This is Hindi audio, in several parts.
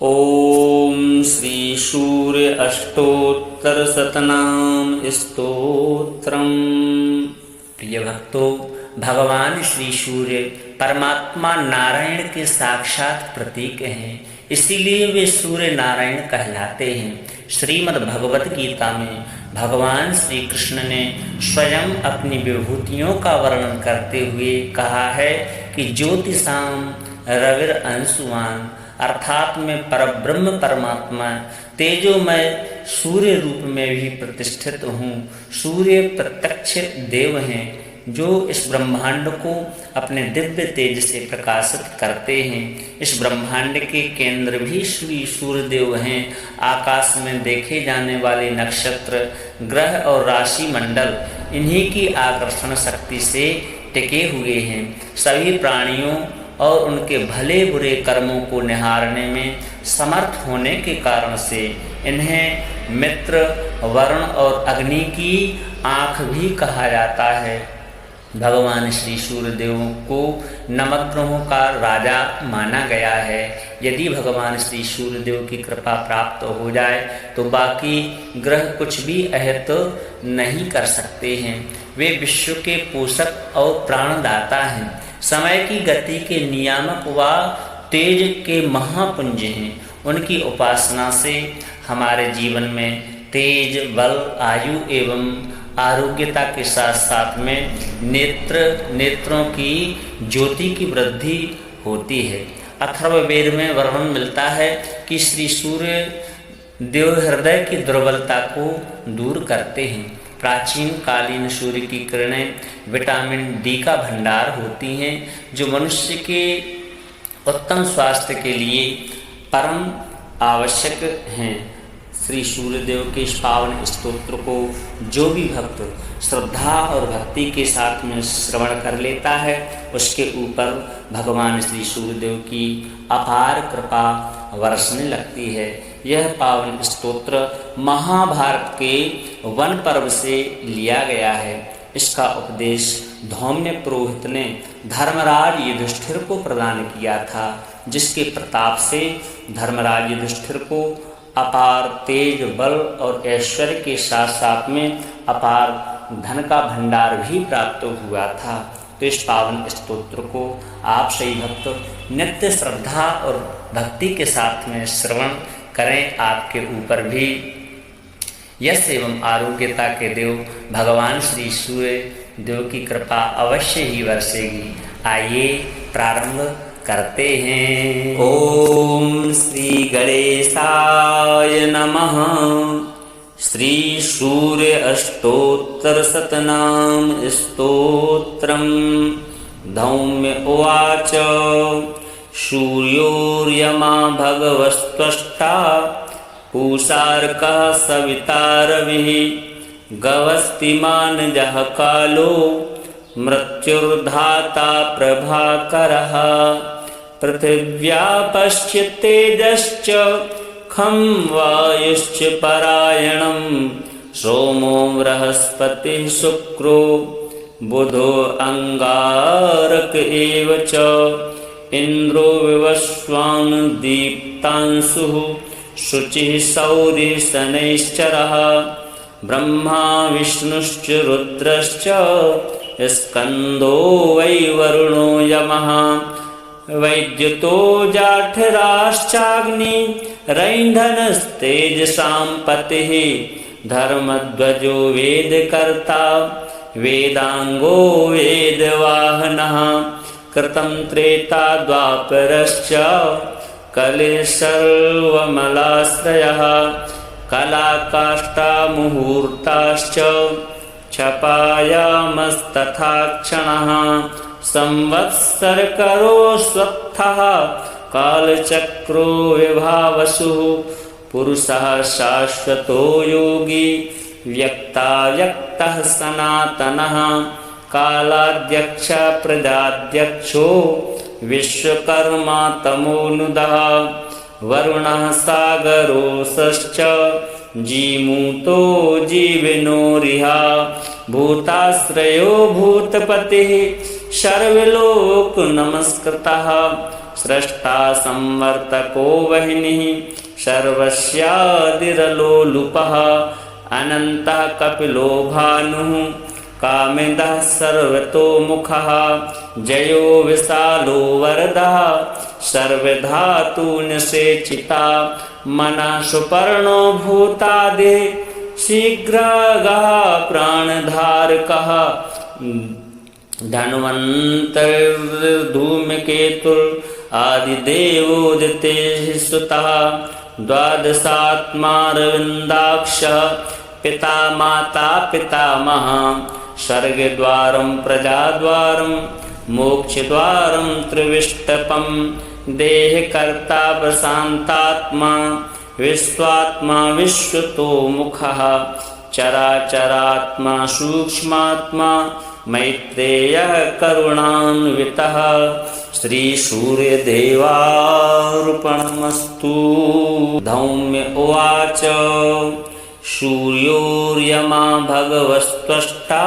ओम श्री सूर्य अष्टोत्तर शतनाम स्तोत्रम। प्रिय भक्तों, भगवान श्री सूर्य परमात्मा नारायण के साक्षात प्रतीक हैं, इसीलिए वे सूर्य नारायण कहलाते हैं। श्रीमद् भगवत गीता में भगवान श्री कृष्ण ने स्वयं अपनी विभूतियों का वर्णन करते हुए कहा है कि ज्योतिषाम रविर अंशुमान, अर्थात मैं परब्रह्म परमात्मा तेजोमय सूर्य रूप में भी प्रतिष्ठित हूँ। सूर्य प्रत्यक्ष देव हैं जो इस ब्रह्मांड को अपने दिव्य तेज से प्रकाशित करते हैं। इस ब्रह्मांड के केंद्र भी श्री सूर्यदेव हैं। आकाश में देखे जाने वाले नक्षत्र, ग्रह और राशि मंडल इन्हीं की आकर्षण शक्ति से टिके हुए हैं। सभी प्राणियों और उनके भले बुरे कर्मों को निहारने में समर्थ होने के कारण से इन्हें मित्र, वरुण और अग्नि की आँख भी कहा जाता है। भगवान श्री सूर्यदेव को नवग्रहों का राजा माना गया है। यदि भगवान श्री सूर्यदेव की कृपा प्राप्त हो जाए तो बाकी ग्रह कुछ भी अहित नहीं कर सकते हैं। वे विश्व के पोषक और प्राणदाता हैं। समय की गति के नियामक व तेज के महापुंज हैं। उनकी उपासना से हमारे जीवन में तेज, बल, आयु एवं आरोग्यता के साथ साथ में नेत्रों की ज्योति की वृद्धि होती है। अथर्ववेद में वर्णन मिलता है कि श्री सूर्य देव हृदय की दुर्बलता को दूर करते हैं। प्राचीन कालीन सूर्य की किरणें विटामिन डी का भंडार होती हैं, जो मनुष्य के उत्तम स्वास्थ्य के लिए परम आवश्यक हैं। श्री सूर्यदेव के इस पावन स्तोत्र को जो भी भक्त श्रद्धा और भक्ति के साथ में श्रवण कर लेता है, उसके ऊपर भगवान श्री सूर्यदेव की अपार कृपा बरसने लगती है। यह पावन स्तोत्र महाभारत के वन पर्व से लिया गया है। इसका उपदेश धौम्य पुरोहित ने धर्मराज युधिष्ठिर को प्रदान किया था, जिसके प्रताप से धर्मराज युधिष्ठिर को अपार तेज, बल और ऐश्वर्य के साथ साथ में अपार धन का भंडार भी प्राप्त हुआ था। तो इस पावन स्तोत्र को आप सही भक्त नित्य श्रद्धा और भक्ति के साथ में श्रवण करें। आपके ऊपर भी यश एवं आरोग्यता के देव भगवान श्री सूर्य देव की कृपा अवश्य ही बरसेगी। आइए प्रारंभ करते हैं। ओम श्री गणेशाय नमः। श्री सूर्य अष्टोत्तर शतनाम स्तोत्रम। धौम्य उवाच सूर्योर्यमा भगवस्त्वष्टा पूषार्कः सविता रविः गवस्तिमानजः कालो मृत्युर्धाता प्रभाकरः पृथिव्या पश्चित्तेजश्च खं वायुश्च परायणं सोमो बृहस्पतिः शुक्रो बुधो अंगारक एव च इंद्रो विवस्वान् दीप्तांशुः शुचिः सौरिः शनैश्चरः ब्रह्मा विष्णुश्च रुद्रश्च स्कंदो वै वरुणो यमः वैद्युतो जाठराश्चाग्नि रैन्धनस्तेजसां पतिः धर्मध्वजो वेदकर्ता वेदांगो वेदवाहनः कृतं त्रेता द्वापरश्च कलिः सर्वमलाश्रयः कलाकाष्ठा मुहूर्ताश्च क्षपायामस्तथा क्षणः संवत्सरकरो स्वत्थः कालचक्रो विभावसुः पुरुषः शाश्वतो योगी व्यक्ताव्यक्तः सनातनः कालाध्यक्ष प्रजाध्यक्षो विश्वकर्मा तमोनुदः वरुणः सागरोऽसश्च जीमूतो जीविनोरिहा भूताश्रयो भूतपतिः सर्वलोक नमस्कृतः स्रष्टा संवर्तको वह्निः सर्वस्यादिरलोलुपः अनन्तः कपिलो भानुः कामिदः सर्वतोमुखः जयो विशालो वरदः सर्वधातुनिषेचिता मनः सुपर्णो भूतादिः शीघ्रगः प्राणधारकः धन्वन्तर्धूमकेतुर् आदिदेवोदितेः सुतः द्वादशात्मारविन्दाक्षः पिता माता पितामहः स्वर्गद्वारं प्रजाद्वारं मोक्षद्वारं त्रिविष्टपं देहकर्ता प्रशान्तात्मा विश्वात्मा विश्वतोमुखः चराचरात्मा सूक्ष्मात्मा मैत्रेयः करुणान्वितः श्रीसूर्यदेवार्पणमस्तु। धौम्य उवाच सूर्योर्यमा भगवस्त्वष्टा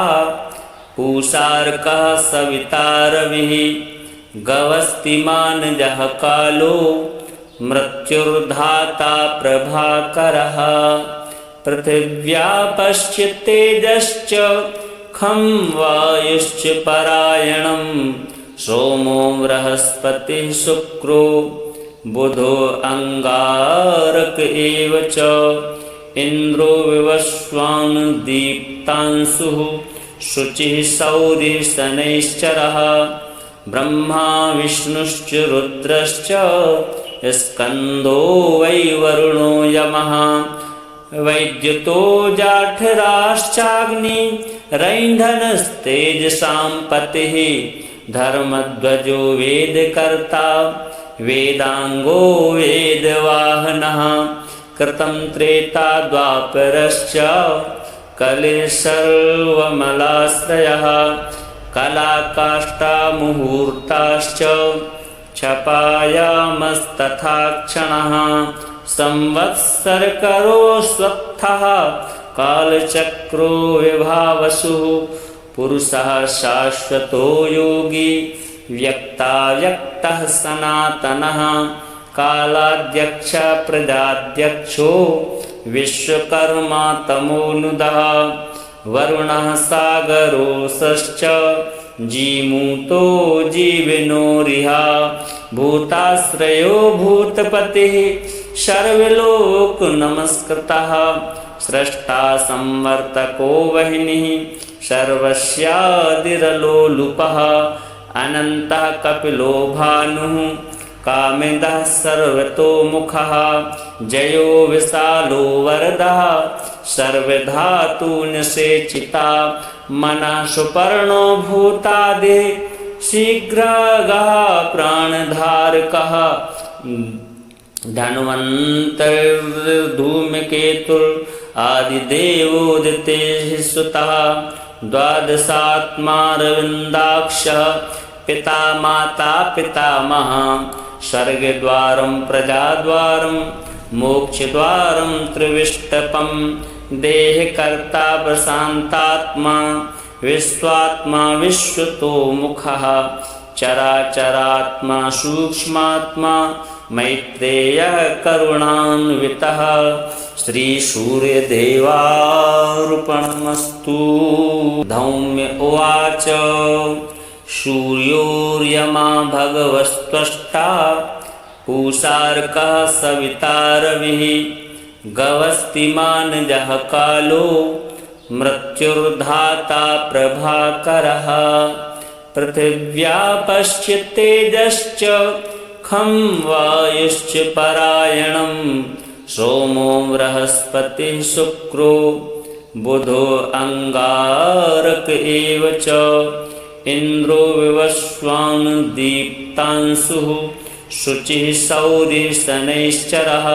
पूषार्कः सविता रविः गवस्तिमानजः कालो मृत्युर्धाता प्रभाकरः पृथिव्या पश्चित्तेजश्च खं वायुश्च परायणं सोमो बृहस्पतिः शुक्रो बुधो अंगारक एव च इंद्रो विवस्वान् दीप्तांशुः शुचिः सौरिः शनैश्चरः ब्रह्मा विष्णुश्च रुद्रश्च स्कंदो वै वरुणो यमः वैद्युतो जाठराश्चाग्नि रैन्धनस्तेजसां पतिः धर्मध्वजो वेदकर्ता वेदांगो वेदवाहनः कृतं त्रेता द्वापरश्च कलिः सर्वमलाश्रयः कलाकाष्ठा मुहूर्ताश्च क्षपायामस्तथा क्षणः संवत्सरकरो स्वत्थः कालचक्रो विभावसुः पुरुषः शाश्वतो योगी व्यक्ताव्यक्तः सनातनः कालाध्यक्ष प्रजाध्यक्षो विश्वकर्मा तमोनुदः वरुणः सागरोऽसश्च जीमूतो जीविनोरिह भूताश्रयो भूतपतिः सर्वलोक नमस्कृतः स्रष्टा संवर्तको वह्निः सर्वस्यादिरलोलुपः अनन्तः कपिलो भानुः कामिदः सर्वतोमुखः जयो विशालो वरदः सर्वधातुनिषेचिता मनः सुपर्णो भूतादिः शीघ्रगः प्राणधारकः धन्वन्तर्धूमकेतुर् आदिदेवोदितेः सुतः द्वादशात्मारविन्दाक्षः पिता माता पितामहः स्वर्गद्वारं प्रजाद्वारं मोक्षद्वारं त्रिविष्टपं देहकर्ता प्रशान्तात्मा विश्वात्मा विश्वतोमुखः चराचरात्मा सूक्ष्मात्मा मैत्रेयः करुणान्वितः श्रीसूर्यदेवार्पणमस्तु। धौम्य उवाच सूर्योर्यमा भगवस्त्वष्टा पूषार्कः सविता रविः गवस्तिमानजः कालो मृत्युर्धाता प्रभाकरः पृथिव्या पश्चित्तेजश्च खं वायुश्च परायणं सोमो बृहस्पतिः शुक्रो बुधो अंगारक एव च इंद्रो विवस्वान् दीप्तांशुः शुचिः सौरिः शनैश्चरः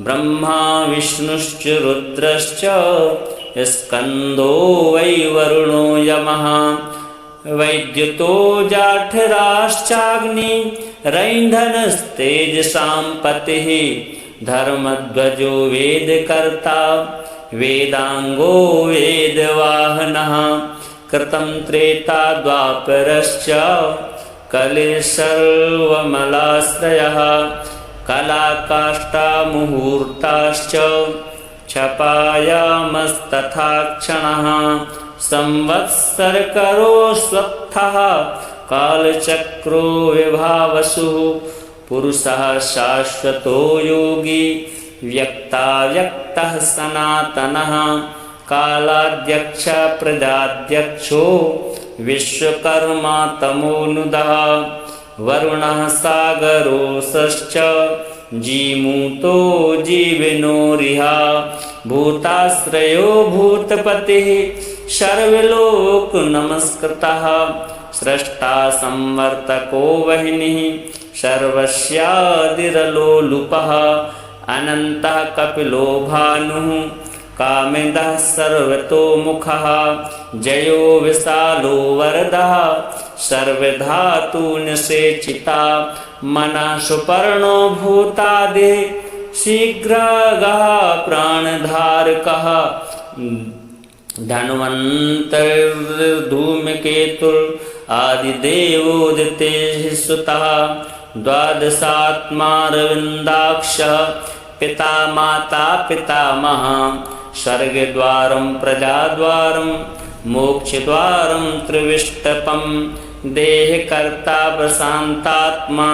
ब्रह्मा विष्णुश्च रुद्रश्च स्कंदो वै वरुणो यमः वैद्युतो जाठराश्चाग्नि रैन्धनस्तेजसां पतिः धर्मध्वजो वेदकर्ता वेदांगो वेदवाहनः कृतं त्रेता द्वापरश्च कलिसर्वमलाश्रयः कलाकाष्ठा मुहूर्ताश्च क्षपायामस्तथा क्षणः संवत्सरकरो स्वत्थः कालचक्रो विभावसुः पुरुषः शाश्वतो योगी व्यक्ताव्यक्तः सनातनः कालाध्यक्ष प्रजाध्यक्षो विश्वकर्मा तमोनुदः वरुणः सागरोऽसश्च जीमूतो जीविनोरिह भूताश्रयो भूतपतिः सर्वलोक नमस्कृतः स्रष्टा संवर्तको वह्निः सर्वस्यादिरलोलुपः अनन्तः कपिलो भानुः कामिदः सर्वतोमुखः जयो विशालो वरदः सर्वधातुनिषेचिता मनः सुपर्णो भूतादिः शीघ्रगः प्राणधारकः धन्वन्तरिर्धूमकेतुर् आदिदेवोदितेः सुतः द्वादशात्मारविन्दाक्षः पिता माता पितामहः स्वर्गद्वारं प्रजाद्वारं मोक्षद्वारं त्रिविष्टपं देहकर्ता प्रशान्तात्मा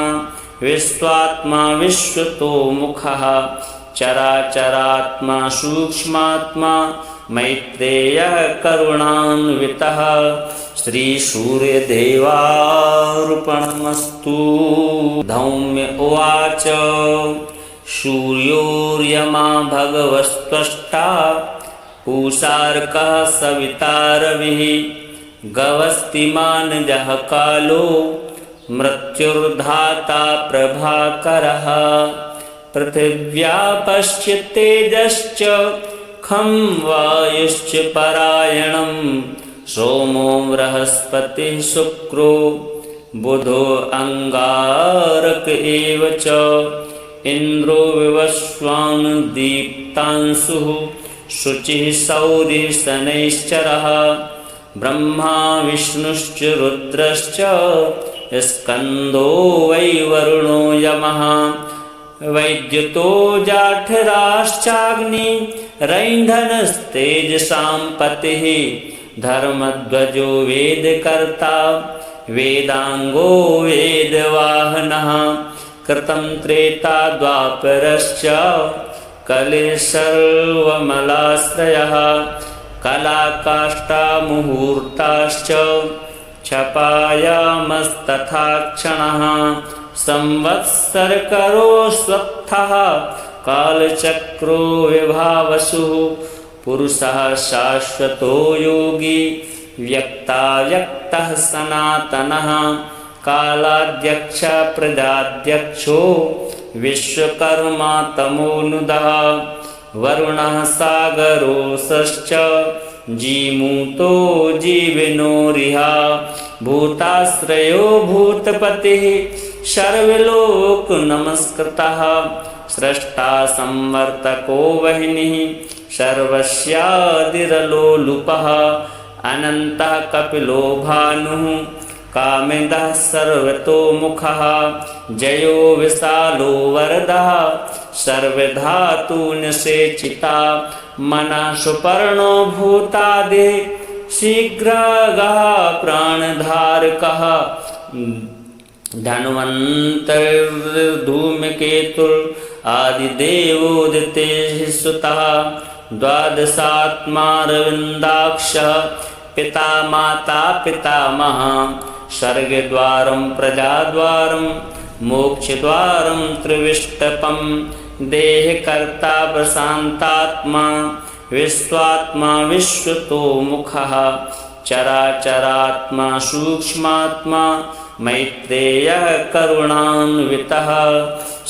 विश्वात्मा विश्वतोमुखः चराचरात्मा सूक्ष्मात्मा मैत्रेयः करुणान्वितः श्रीसूर्यदेवार्पणमस्तु। धौम्य उवाच सूर्योर्यमा भगवस्त्वष्टा पूषार्कः सविता रविः गवस्तिमानजः कालो मृत्युर्धाता प्रभाकरः पृथिव्या पश्यतेजश्च खं वायुश्च परायणं सोमो बृहस्पतिः शुक्रो बुधो अंगारक एव च इंद्रो विवस्वान् दीप्तांशुः शुचिः सौरिः शनैश्चरः ब्रह्मा विष्णुश्च रुद्रश्च स्कंदो वै वरुणो यमः वैद्युतो जाठराश्चाग्नि रैन्धनस्तेजसां पतिः धर्मध्वजो वेदकर्ता वेदांगो वेदवाहनः कृतं त्रेता द्वापरश्च कलिसर्वमलाश्रयः कलाकाष्ठा मुहूर्ताश्च क्षपायामस्तथा क्षणः संवत्सरकरो स्वत्थः कालचक्रो विभावसुः पुरुषः शाश्वतो योगी व्यक्ताव्यक्तः सनातनः कालाध्यक्ष प्रजाध्यक्षो विश्वकर्मा तमोनुदः वरुणः सागरोऽसश्च जीमूतो जीविनोरिह भूताश्रयो भूतपतिः सर्वलोक नमस्कृतः स्रष्टा संवर्तको वह्निः सर्वस्यादिरलोलुपः अनन्तः कपिलो भानुः कामिदः सर्वतोमुखः जयो विशालो वरदः सर्वधातुनिषेचिता मनः सुपर्णो भूतादिः शीघ्रगः प्राणधारकः धन्वन्तरिर्धूमकेतुर् आदिदेवोदितेः सुतः द्वादशात्मारविन्दाक्षः पिता माता पितामहः स्वर्गद्वारं प्रजाद्वारं मोक्षद्वारं त्रिविष्टपं देहकर्ता प्रशान्तात्मा विश्वात्मा विश्वतोमुखः चराचरात्मा सूक्ष्मात्मा मैत्रेयः करुणान्वितः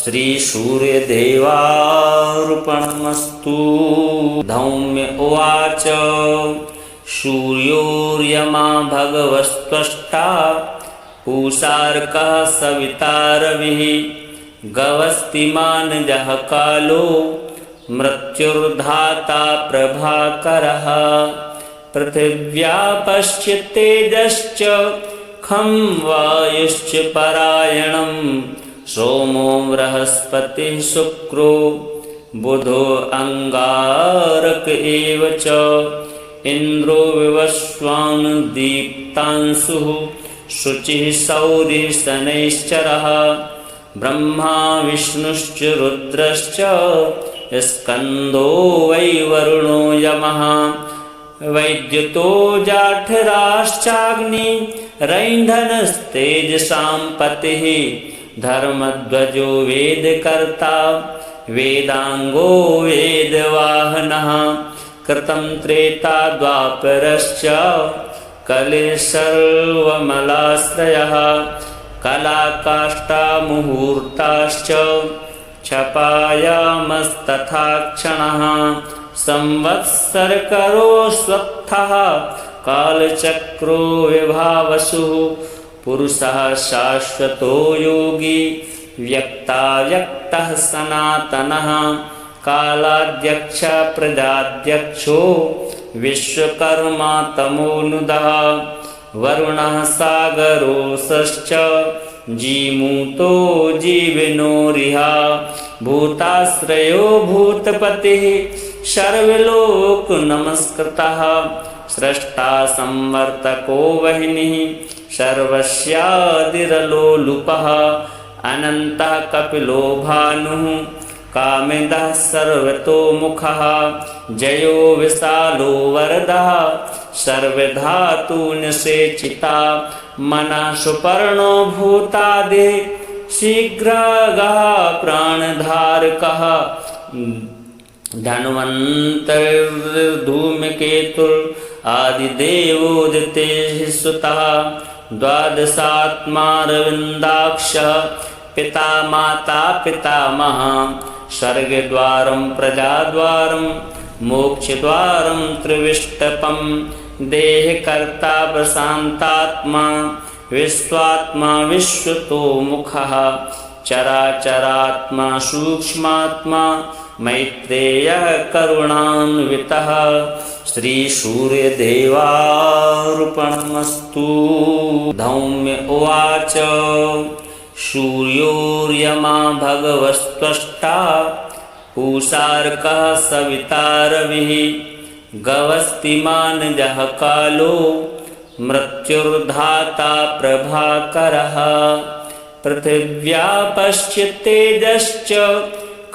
श्रीसूर्यदेवार्पणमस्तु। धौम्य उवाच सूर्योर्यमा भगवस्त्वष्टा पूषार्कः सविता रविः गवस्तिमानजः कालो मृत्युर्धाता प्रभाकरः पृथिव्या पश्यतेजश्च खं वायुश्च परायणं सोमो बृहस्पतिः शुक्रो बुधो अंगारक एव च इंद्रो विवस्वान् दीप्तांशुः शुचिः सौरिः शनैश्चरः ब्रह्मा विष्णुश्च रुद्रश्च स्कंदो वै वरुणो यमः वैद्युतो जाठराश्चाग्नि रैन्धनस्तेजसां पतिः धर्मध्वजो वेदकर्ता वेदांगो वेदवाहनः कृतं त्रेता द्वापरश्च कलिः सर्वमलाश्रयः कलाकाष्ठा मुहूर्ताश्च क्षपायामस्तथा क्षणः संवत्सरकरो स्वत्थः कालचक्रो विभावसुः पुरुषः शाश्वतो योगी व्यक्ताव्यक्तः सनातनः कालाध्यक्ष प्रजाध्यक्षो विश्वकर्मा तमोनुदः वरुणः सागरोऽसश्च जीमूतो जीविनोरिह भूताश्रयो भूतपतिः सर्वलोक नमस्कृतः स्रष्टा संवर्तको वह्निः सर्वस्यादिरलोलुपः अनन्तः कपिलो भानुः कामिदः सर्वतोमुखः जयो विशालो वरदः सर्वधातुनिषेचिता मनः सुपर्णो भूतादिः शीघ्रगः प्राणधारकः धन्वन्तरिर्धूमकेतुर् आदिदेवोदितेः सुतः द्वादशात्मारविन्दाक्षः पिता माता पितामहः स्वर्गद्वारं प्रजाद्वारं मोक्षद्वारं त्रिविष्टपं देहकर्ता प्रशान्तात्मा विश्वात्मा विश्वतोमुखः चराचरात्मा सूक्ष्मात्मा मैत्रेयः करुणान्वितः श्रीसूर्यदेवार्पणमस्तु। धौम्य उवाच सूर्योर्यमा भगवस्त्वष्टा पूषार्कः सविता रविः गवस्तिमानजः कालो मृत्युर्धाता प्रभाकरः पृथिव्या पश्चित्तेजश्च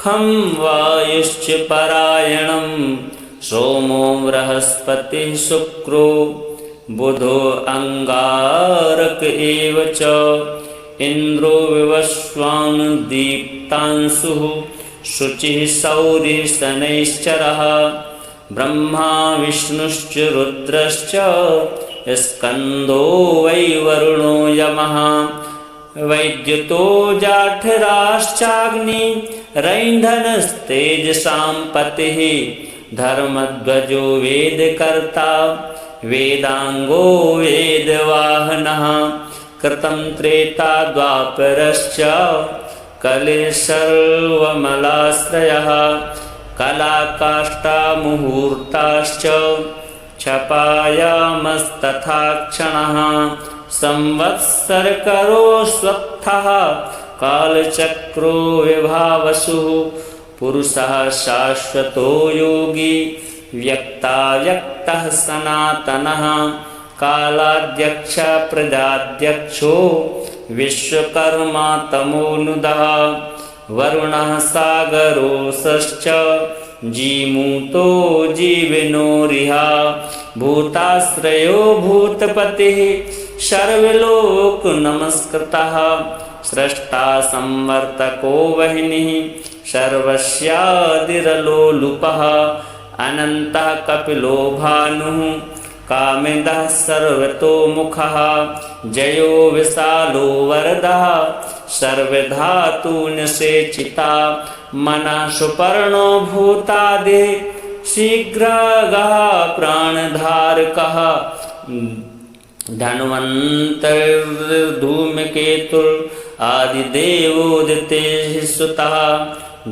खं वायुश्च परायणं सोमो बृहस्पतिः शुक्रो बुधो अंगारक एव च इंद्रो विवस्वान् दीप्तांशुः शुचिः सौरिः शनैश्चरः ब्रह्मा विष्णुश्च रुद्रश्च स्कंदो वै वरुणो यमः वैद्युतो जाठराश्चाग्नि रैन्धनस्तेजसां पतिः धर्मध्वजो वेदकर्ता वेदांगो वेदवाहनः कृतं त्रेता द्वापरश्च कलिः सर्वमलाश्रयः कलाकाष्ठा मुहूर्ताश्च क्षपायामस्तथा क्षणः संवत्सरकरो स्वत्थः कालचक्रो विभावसुः पुरुषः शाश्वतो योगी व्यक्ताव्यक्तः सनातनः कालाध्यक्ष प्रजाध्यक्षो विश्वकर्मा तमोनुदः वरुणः सागरोऽसश्च जीमूतो जीविनोरिह भूताश्रयो भूतपतिः सर्वलोक नमस्कृतः स्रष्टा संवर्तको वह्निः सर्वस्यादिरलोलुपः अनन्तः कपिलो भानुः कामिदः सर्वतोमुखः जयो विशालो वरदः सर्वधातुनिषेचिता मनः सुपर्णो भूतादिः शीघ्रगः प्राणधारकः धन्वन्तरिर्धूमकेतुर् आदिदेवोदितेः सुतः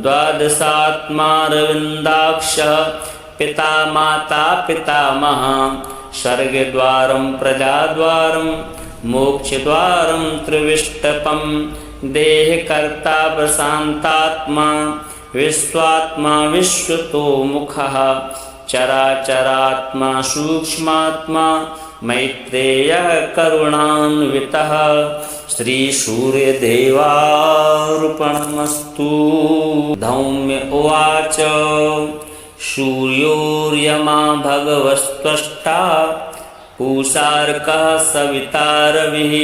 द्वादशात्मारविन्दाक्षः पिता माता पितामहः स्वर्गद्वारं प्रजाद्वारं मोक्षद्वारं त्रिविष्टपं देहकर्ता प्रशान्तात्मा विश्वात्मा विश्वतोमुखः चराचरात्मा सूक्ष्मात्मा मैत्रेयः करुणान्वितः श्रीसूर्यदेवार्पणमस्तु। धौम्य उवाच सूर्योर्यमा भगवस्त्वष्टा पूषार्कः सवितारविः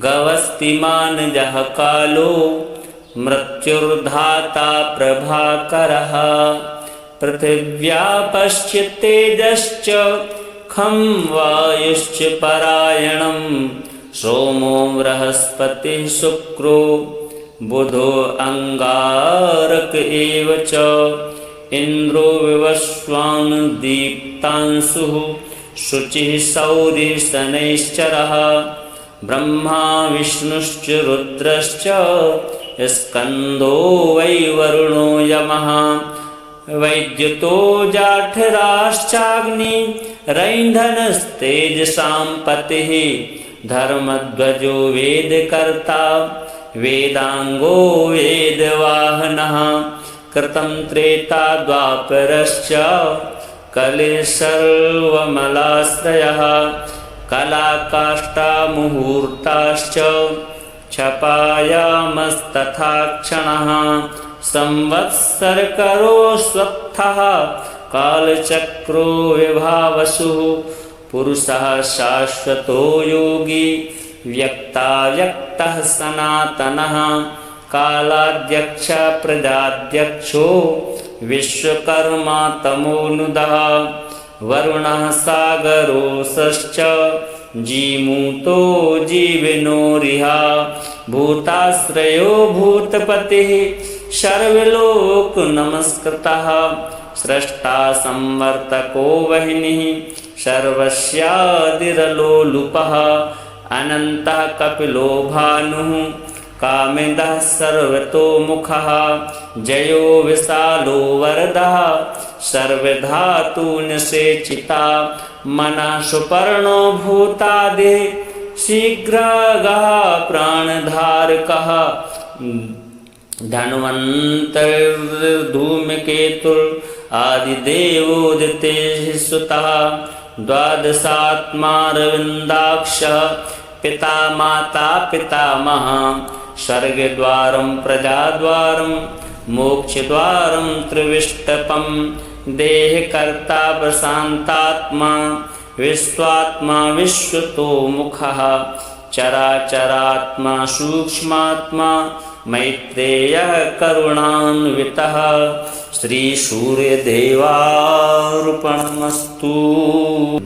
गवस्तिमानजः कालो मृत्युर्धाता प्रभाकरः पृथिव्यापश्च तेजश्च खं वायुश्च परायणं सोमो बृहस्पतिः शुक्रो बुधो अंगारक एव च इंद्रो विवस्वान् दीप्तांशुः शुचिः सौरिः शनैश्चरः ब्रह्मा विष्णुश्च रुद्रश्च स्कंदो वै वरुणो यमः वैद्युतो जाठराश्चाग्नि रैन्धनस्तेजसां पतिः धर्मध्वजो वेदकर्ता वेदांगो वेदवाहनः कृतं त्रेता द्वापरश्च कलिः सर्वमलाश्रयः कलाकाष्ठा मुहूर्ताश्च क्षपायामस्तथा क्षणः संवत्सरकरो स्वत्थः कालचक्रो विभावसुः पुरुषः शाश्वतो योगी व्यक्ताव्यक्तः सनातनः कालाध्यक्ष प्रजाध्यक्षो विश्वकर्मा तमोनुदः वरुणः सागरोऽसश्च जीमूतो जीविनोरिह भूताश्रयो भूतपतिः सर्वलोक नमस्कृतः स्रष्टा संवर्तको वह्निः सर्वस्यादिरलोलुपः अनन्तः कपिलो भानुः कामिदः सर्वतोमुखः जयो विशालो वरदः सर्वधातुनिषेचिता मनः सुपर्णो भूतादिः शीघ्रगः प्राणधारकः धन्वन्तरिर्धूमकेतुर् आदिदेवोदितेः सुतः द्वादशात्मारविन्दाक्षः पिता माता पितामहः स्वर्गद्वारं प्रजाद्वारं मोक्षद्वारं त्रिविष्टपं देहकर्ता प्रशान्तात्मा विश्वात्मा विश्वतोमुखः चराचरात्मा सूक्ष्मात्मा मैत्रेयः करुणान्वितः श्रीसूर्यदेवार्पणमस्तु।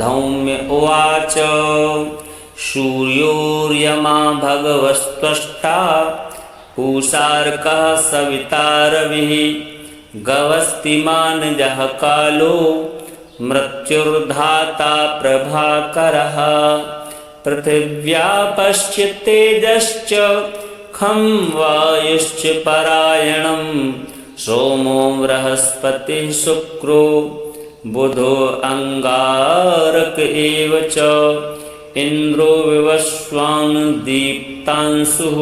धौम्य उवाच सूर्योर्यमा भगवस्त्वष्टा पूषार्कः सवितारविः गवस्तिमानजः कालो मृत्युर्धाता प्रभाकरः पृथिव्यापश्च तेजश्च खं वायुश्च परायणं सोमो बृहस्पतिः शुक्रो बुधो अंगारक एव च इंद्रो विवस्वान् दीप्तांशुः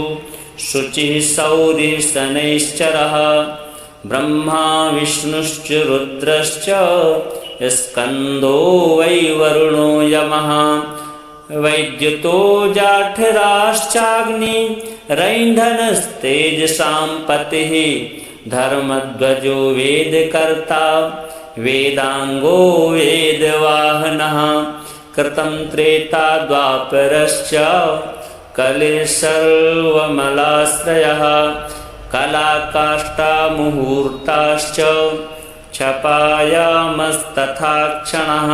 शुचिः सौरिः शनैश्चरः ब्रह्मा विष्णुश्च रुद्रश्च स्कंदो वै वरुणो यमः वैद्युतो जाठराश्चाग्नि रैन्धनस्तेजसां पतिः धर्मध्वजो वेदकर्ता वेदांगो वेदवाहनः कृतं त्रेता द्वापरश्च कलिः सर्वमलाश्रयः कलाकाष्ठा मुहूर्ताश्च क्षपायामस्तथा क्षणः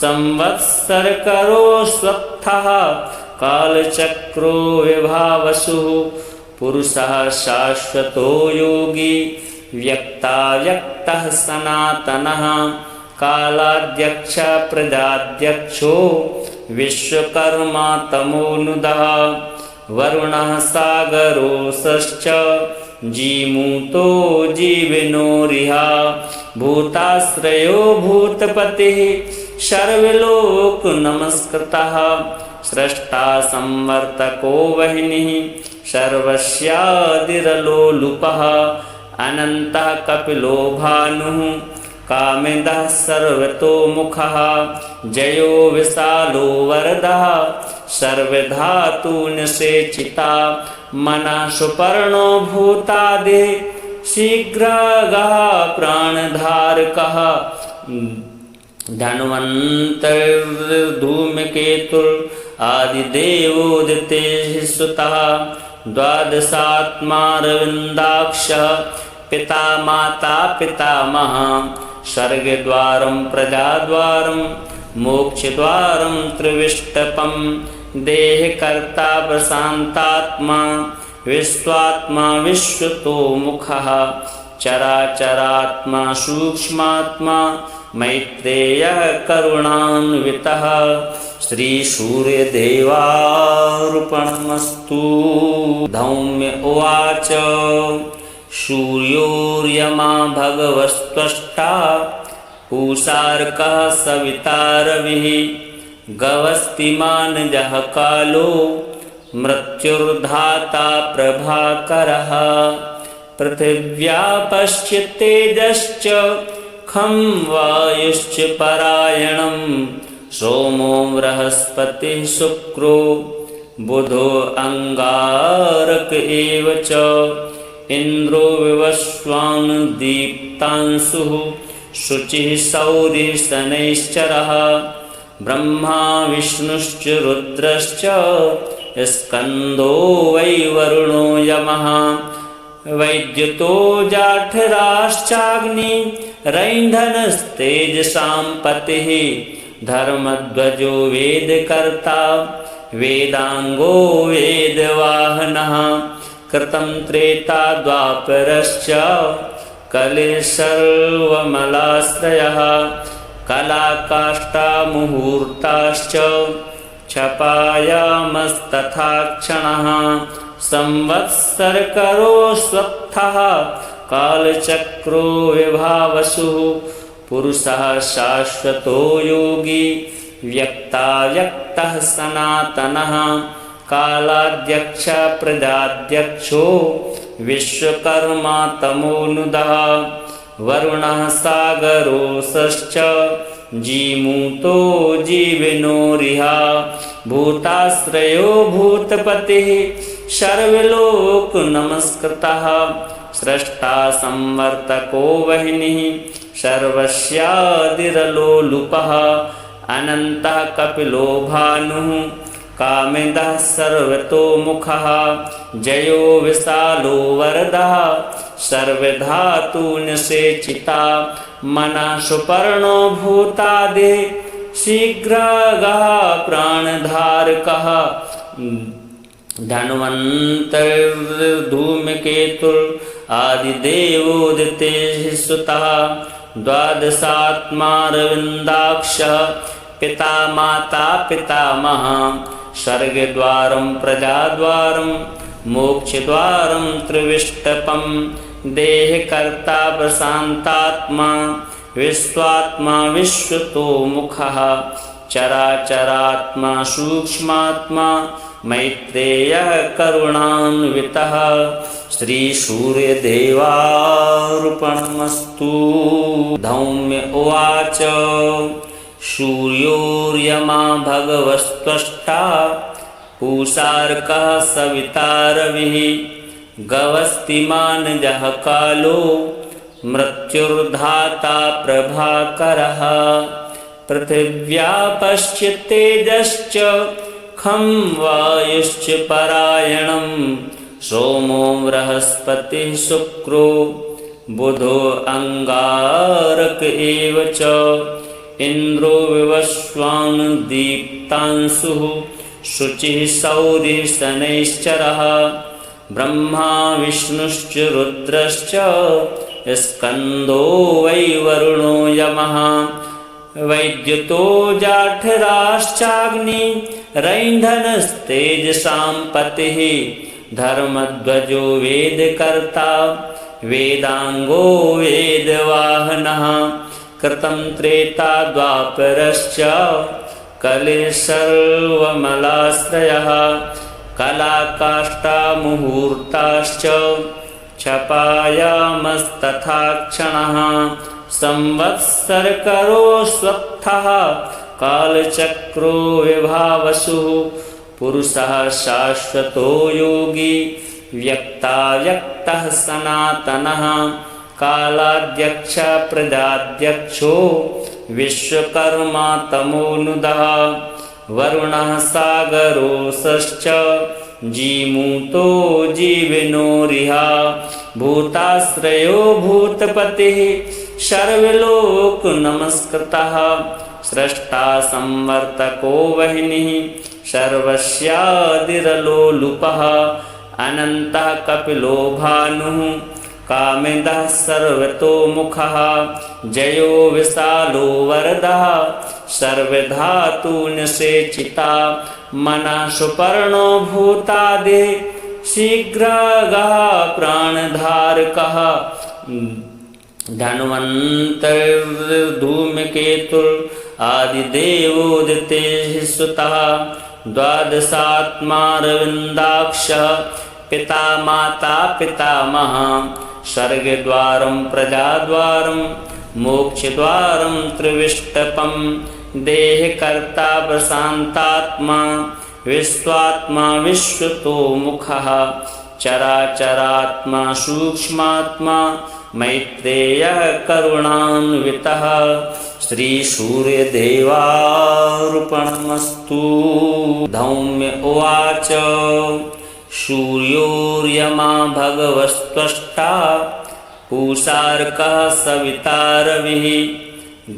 संवत्सरकरो स्वत्थः कालचक्रो विभावसुः पुरुषः शाश्वतो योगी व्यक्ताव्यक्तः सनातनः कालाध्यक्ष प्रजाध्यक्षो विश्वकर्मा तमोनुदः वरुणः सागरोऽसश्च जीमूतो जीविनोरिह भूताश्रयो भूतपतिः सर्वलोक नमस्कृतः स्रष्टा संवर्तको वह्निः सर्वस्यादिरलोलुपः अनन्तः कपिलो भानुः कामिदः सर्वतोमुखः जयो विशालो वरदः सर्वधातुनिषेचिता मनः सुपर्णो भूतादिः शीघ्रगः प्राणधारकः धन्वन्तरिर्धूमकेतुर् आदिदेवोदितेः सुतः द्वादशात्मारविन्दाक्षः पिता माता पितामहः स्वर्गद्वारं प्रजाद्वारं मोक्षद्वारं त्रिविष्टपं देहकर्ता प्रशान्तात्मा विश्वात्मा विश्वतोमुखः चराचरात्मा सूक्ष्मात्मा मैत्रेयः करुणान्वितः श्रीसूर्यदेवार्पणमस्तु। धौम्य उवाच सूर्योर्यमा भगवस्त्वष्टा पूषार्कः सविता रविः गवस्तिमानजः कालो मृत्युर्धाता प्रभाकरः पृथिव्या पश्चित्तेजश्च खं वायुश्च परायणं सोमो बृहस्पतिः शुक्रो बुधो अंगारक एव च इंद्रो विवस्वान् दीप्तांशुः शुचिः सौरिः शनैश्चरः ब्रह्मा विष्णुश्च रुद्रश्च स्कंदो वै वरुणो यमः वैद्युतो जाठराश्चाग्नि रैन्धनस्तेजसां पतिः धर्मध्वजो वेदकर्ता वेदांगो वेदवाहनः कृतं त्रेता द्वापरश्च कलिः सर्वमलाश्रयः कलाकाष्ठा मुहूर्ताश्च क्षपायामस्तथा क्षणः संवत्सरकरो स्वत्थः कालचक्रो विभावसुः पुरुषः शाश्वतो योगी व्यक्ताव्यक्तः सनातनः कालाध्यक्ष प्रजाध्यक्षो विश्वकर्मा तमोनुदः वरुणः सागरोऽसश्च जीमूतो जीविनोरिह भूताश्रयो भूतपतिः सर्वलोक नमस्कृतः स्रष्टा संवर्तको वह्निः सर्वस्यादिरलोलुपः अनन्तः कपिलो भानुः कामिदः सर्वतोमुखः जयो विशालो वरदः सर्वधातुनिषेचिता मनः सुपर्णो भूतादिः शीघ्रगः प्राणधारकः धन्वन्तरिर्धूमकेतुर् आदिदेवोदितेः सुतः द्वादशात्मारविन्दाक्षः पिता माता पितामहः स्वर्गद्वारं प्रजाद्वारं मोक्षद्वारं त्रिविष्टपं देहकर्ता प्रशान्तात्मा विश्वात्मा विश्वतोमुखः चराचरात्मा सूक्ष्मात्मा मैत्रेयः करुणान्वितः श्रीसूर्यदेवार्पणमस्तु। धौम्य उवाच सूर्योर्यमा भगवस्त्वष्टा पूषार्कः सविता रविः गवस्तिमानजः कालो मृत्युर्धाता प्रभाकरः पृथिव्या पश्चित्तेजश्च खं वायुश्च परायणं सोमो बृहस्पतिः शुक्रो बुधो अंगारक एव च इंद्रो विवस्वान् दीप्तांशुः शुचिः सौरिः शनैश्चरः ब्रह्मा विष्णुश्च रुद्रश्च स्कंदो वै वरुणो यमः वैद्युतो जाठराश्चाग्नि रैन्धनस्तेजसां पतिः धर्मध्वजो वेदकर्ता वेदांगो वेदवाहनः कृतं त्रेता द्वापरश्च कलिसर्वमलाश्रयः कलाकाष्ठा मुहूर्ताश्च क्षपायामस्तथा क्षणः संवत्सरकरो स्वत्थः कालचक्रो विभावसुः पुरुषः शाश्वतो योगी व्यक्ताव्यक्तः सनातनः कालाध्यक्ष प्रजाध्यक्षो विश्वकर्मा तमोनुदः वरुणः सागरोऽसश्च जीमूतो जीविनोरिह भूताश्रयो भूतपतिः सर्वलोक नमस्कृतः स्रष्टा संवर्तको वह्निः सर्वस्यादिरलोलुपः अनन्तः कपिलो भानुः कामिदः सर्वतोमुखः जयो विशालो वरदः सर्वधातुनिषेचिता मनः सुपर्णो भूतादिः शीघ्रगः प्राणधारकः धन्वन्तरिर्धूमकेतुर् आदिदेवोदितेः सुतः द्वादशात्मारविन्दाक्षः पिता माता पितामहः स्वर्गद्वारं प्रजाद्वारं मोक्षद्वारं त्रिविष्टपं देहकर्ता प्रशान्तात्मा विश्वात्मा विश्वतोमुखः चराचरात्मा सूक्ष्मात्मा मैत्रेयः करुणान्वितः श्रीसूर्यदेवार्पणमस्तु। धौम्य उवाच सूर्योर्यमा भगवस्त्वष्टा पूषार्कः सविता रविः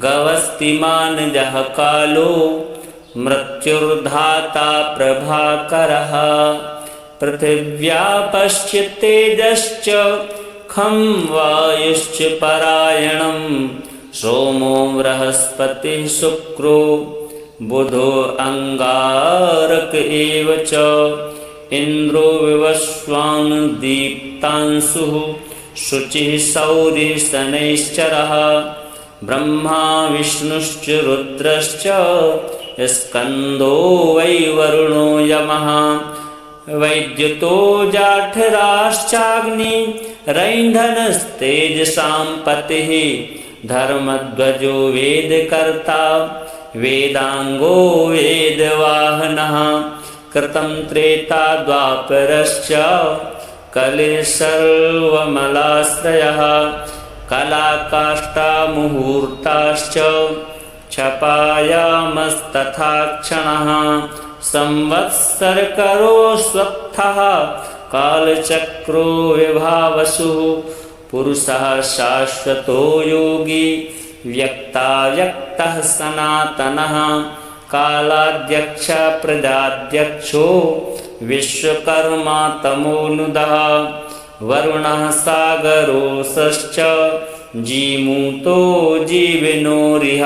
गवस्तिमानजः कालो मृत्युर्धाता प्रभाकरः पृथिव्या पश्चित्तेजश्च खं वायुश्च परायणं सोमो बृहस्पतिः शुक्रो बुधो अंगारक एव च इंद्रो विवस्वान् दीप्तांशुः शुचिः सौरिः शनैश्चरः ब्रह्मा विष्णुश्च रुद्रश्च स्कंदो वै वरुणो यमः वैद्युतो जाठराश्चाग्नि रैन्धनस्तेजसां पतिः धर्मध्वजो वेदकर्ता वेदांगो वेदवाहनः कृतं त्रेता द्वापरश्च कलिसर्वमलाश्रयः कलाकाष्ठा मुहूर्ताश्च क्षपायामस्तथा क्षणः संवत्सरकरो स्वत्थः कालचक्रो विभावसुः पुरुषः शाश्वतो योगी व्यक्ताव्यक्तः सनातनः कालाध्यक्ष प्रजाध्यक्षो विश्वकर्मा तमोनुदः वरुणः सागरोऽसश्च जीमूतो जीविनोरिह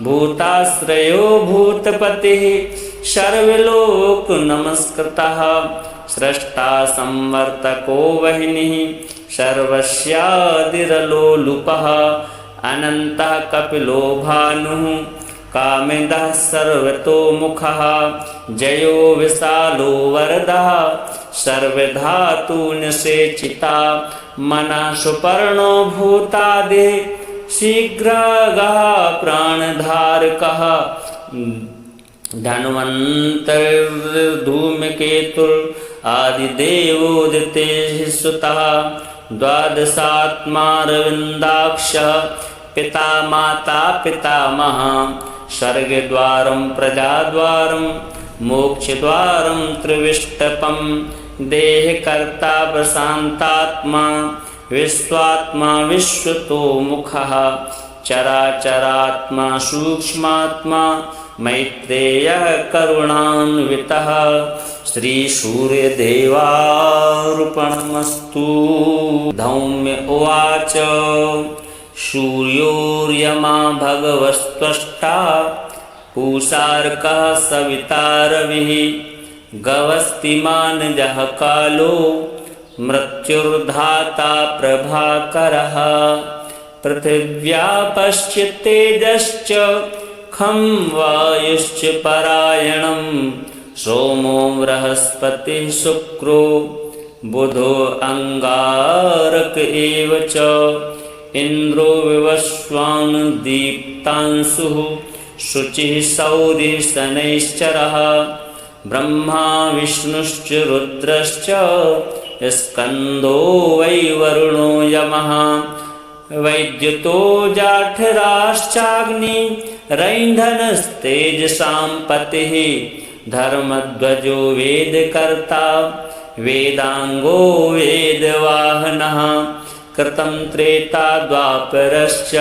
भूताश्रयो भूतपतिः सर्वलोक नमस्कृतः स्रष्टा संवर्तको वह्निः सर्वस्यादिरलोलुपः अनन्तः कपिलो भानुः कामिदः सर्वतोमुखः जयो विशालो वरदः सर्वधातुनिषेचिता मनः सुपर्णो भूतादिः शीघ्रगः प्राणधारकः धन्वन्तरिर्धूमकेतुर् आदिदेवोदितेः सुतः द्वादशात्मारविन्दाक्षः पिता माता पितामहः स्वर्गद्वारं प्रजाद्वारं मोक्षद्वारं त्रिविष्टपं देहकर्ता प्रशान्तात्मा विश्वात्मा विश्वतोमुखः चराचरात्मा सूक्ष्मात्मा मैत्रेयः करुणान्वितः श्रीसूर्यदेवार्पणमस्तु। धौम्य उवाच सूर्योर्यमा भगवस्त्वष्टा पूषार्कः सविता रविः गवस्तिमानजः कालो मृत्युर्धाता प्रभाकरः पृथिव्या पश्चित्तेजश्च खं वायुश्च परायणं सोमो बृहस्पतिः शुक्रो बुधो अंगारक एव च इंद्रो विवस्वान् दीप्तांशुः शुचिः सौरिः शनैश्चरः ब्रह्मा विष्णुश्च रुद्रश्च स्कंदो वै वरुणो यमः वैद्युतो जाठराश्चाग्नि रैन्धनस्तेजसां पतिः धर्मध्वजो वेदकर्ता वेदांगो वेदवाहनः कृतं त्रेता द्वापरश्च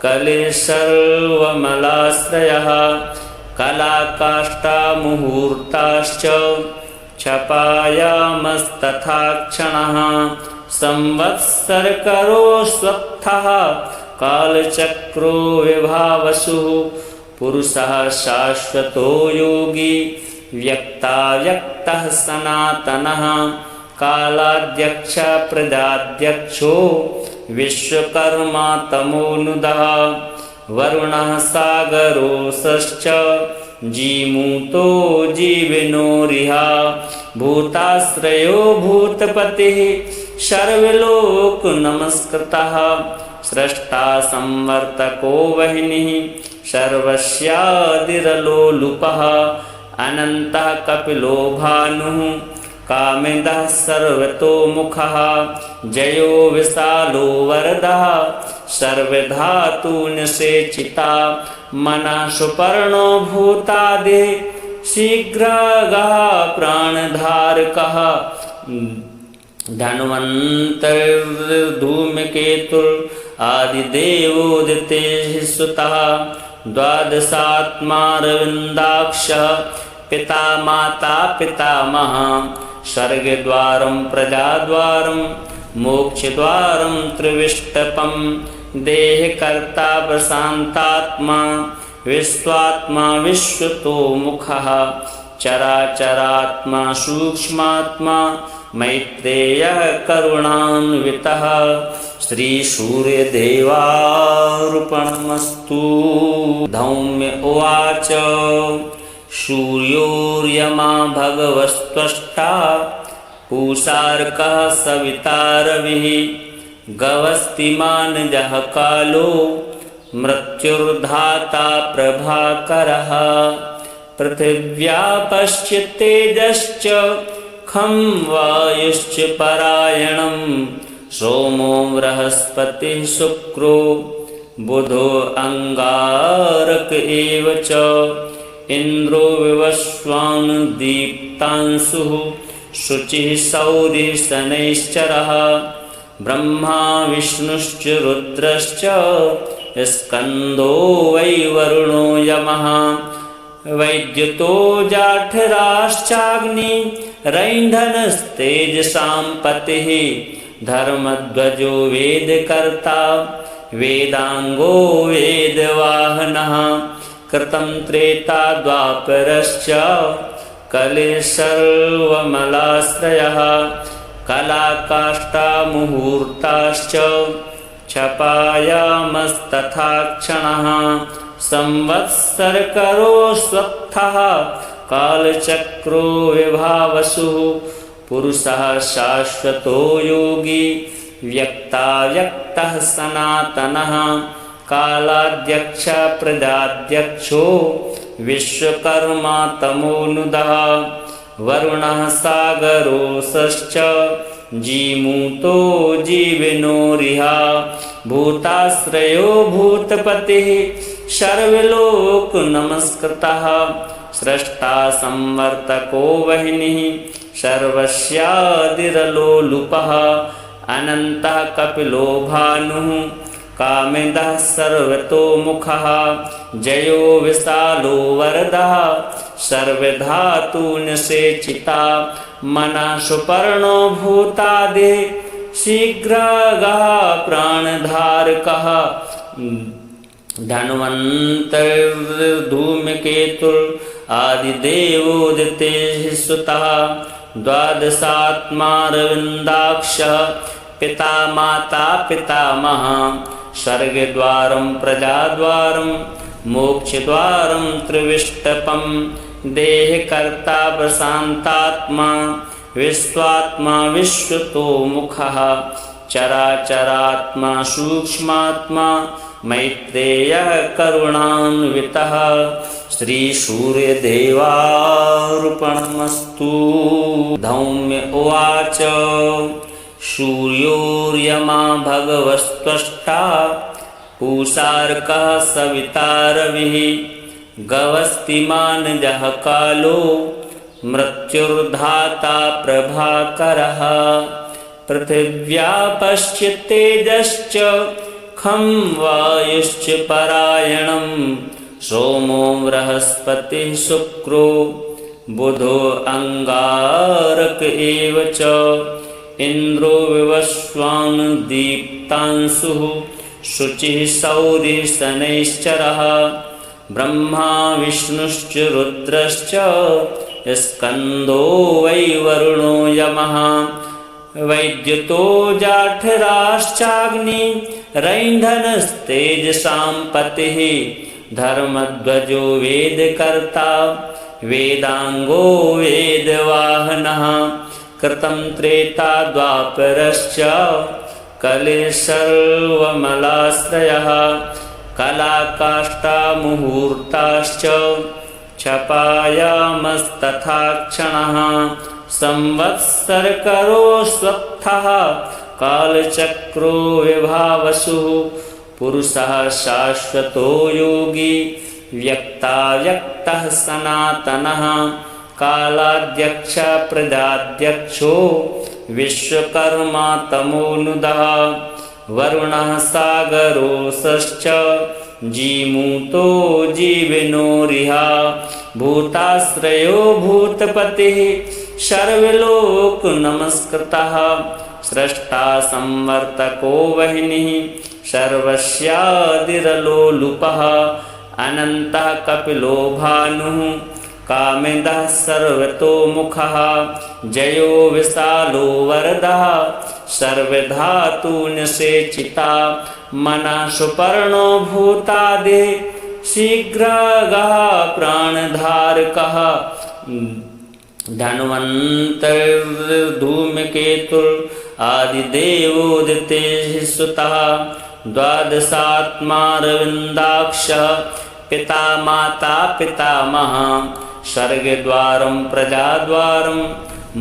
कलिः सर्वमलाश्रयः कलाकाष्ठा मुहूर्ताश्च क्षपायामस्तथा क्षणः संवत्सरकरो स्वत्थः कालचक्रो विभावसुः पुरुषः शाश्वतो योगी व्यक्ताव्यक्तः सनातनः कालाध्यक्ष प्रजाध्यक्षो विश्वकर्मा तमोनुदः वरुणः सागरोऽसश्च जीमूतो जीविनोरिह भूताश्रयो भूतपतिः सर्वलोक नमस्कृतः स्रष्टा संवर्तको वह्निः सर्वस्यादिरलोलुपः अनन्तः कपिलो भानुः कामिदः सर्वतोमुखः जयो विशालो वरदः सर्वधातुनिषेचिता मनः सुपर्णो भूतादिः शीघ्रगः प्राणधारकः धन्वन्तरिर्धूमकेतुर् आदिदेवोदितेः सुतः द्वादशात्मारविन्दाक्षः पिता माता पितामहः स्वर्गद्वारं प्रजाद्वारं मोक्षद्वारं त्रिविष्टपं देहकर्ता प्रशान्तात्मा विश्वात्मा विश्वतोमुखः चराचरात्मा सूक्ष्मात्मा मैत्रेयः करुणान्वितः श्रीसूर्यदेवार्पणमस्तु। धौम्य उवाच सूर्योर्यमा भगवस्त्वष्टा पूषार्कः सविता रविः गवस्तिमानजः कालो मृत्युर्धाता प्रभाकरः पृथिव्या पश्चित्तेजश्च खं वायुश्च परायणं सोमो बृहस्पतिः शुक्रो बुधो अंगारक एव च इंद्रो विवस्वान् दीप्तांशुः शुचिः सौरिः शनैश्चरः ब्रह्मा विष्णुश्च रुद्रश्च स्कंदो वै वरुणो यमः वैद्युतो जाठराश्चाग्नि रैन्धनस्तेजसां पतिः धर्मध्वजो वेदकर्ता वेदांगो वेदवाहनः कृतं त्रेता द्वापरश्च कलिः सर्वमलाश्रयः कलाकाष्ठा मुहूर्ताश्च क्षपायामस्तथा क्षणः संवत्सरकरो स्वत्थः कालचक्रो विभावसुः पुरुषः शाश्वतो योगी व्यक्ताव्यक्तः सनातनः कालाध्यक्ष प्रजाध्यक्षो विश्वकर्मा तमोनुदः वरुणः सागरोऽसश्च जीमूतो जीविनोरिह भूताश्रयो भूतपतिः सर्वलोक नमस्कृतः स्रष्टा संवर्तको वह्निः सर्वस्यादिरलोलुपः अनन्तः कपिलो भानुः कामिदः सर्वतोमुखः जयो विशालो वरदः सर्वधातुनिषेचिता मनः सुपर्णो भूतादिः शीघ्रगः प्राणधारकः धन्वन्तरिर्धूमकेतुर् आदिदेवोदितेः सुतः द्वादशात्मारविन्दाक्षः पिता माता पितामहः स्वर्गद्वारं प्रजाद्वारं मोक्षद्वारं त्रिविष्टपं देहकर्ता प्रशान्तात्मा विश्वात्मा विश्वतोमुखः चराचरात्मा सूक्ष्मात्मा मैत्रेयः करुणान्वितः श्रीसूर्यदेवार्पणमस्तु। धौम्य उवाच सूर्योर्यमा भगवस्त्वष्टा पूषार्कः सवितारविः गवस्तिमानजः कालो मृत्युर्धाता प्रभाकरः पृथिव्यापश्च तेजश्च खं वायुश्च परायणं सोमो बृहस्पतिः शुक्रो बुधो अंगारक एव च इंद्रो विवस्वान् दीप्तांशुः शुचिः सौरिः शनैश्चरः ब्रह्मा विष्णुश्च रुद्रश्च स्कंदो वै वरुणो यमः वैद्युतो जाठराश्चाग्नि रैन्धनस्तेजसां पतिः धर्मध्वजो वेदकर्ता वेदांगो वेदवाहनः कृतं त्रेता द्वापरश्च कलिः सर्वमलाश्रयः कलाकाष्ठा मुहूर्ताश्च क्षपायामस्तथा क्षणः संवत्सरकरो स्वत्थः कालचक्रो विभावसुः पुरुषः शाश्वतो योगी व्यक्ताव्यक्तः सनातनः कालाध्यक्ष प्रजाध्यक्षो विश्वकर्मा तमोनुदः वरुणः सागरोऽसश्च जीमूतो जीविनोरिह भूताश्रयो भूतपतिः सर्वलोक नमस्कृतः स्रष्टा संवर्तको वह्निः सर्वस्यादिरलोलुपः अनन्तः कपिलो भानुः कामिदः सर्वतोमुखः जयो विशालो वरदः सर्वधातुनिषेचिता मनः सुपर्णो भूतादिः शीघ्रगः प्राणधारकः धन्वन्तरिर्धूमकेतुर् आदिदेवोदितेः सुतः द्वादशात्मारविन्दाक्षः पिता माता पितामहः स्वर्गद्वारं प्रजाद्वारं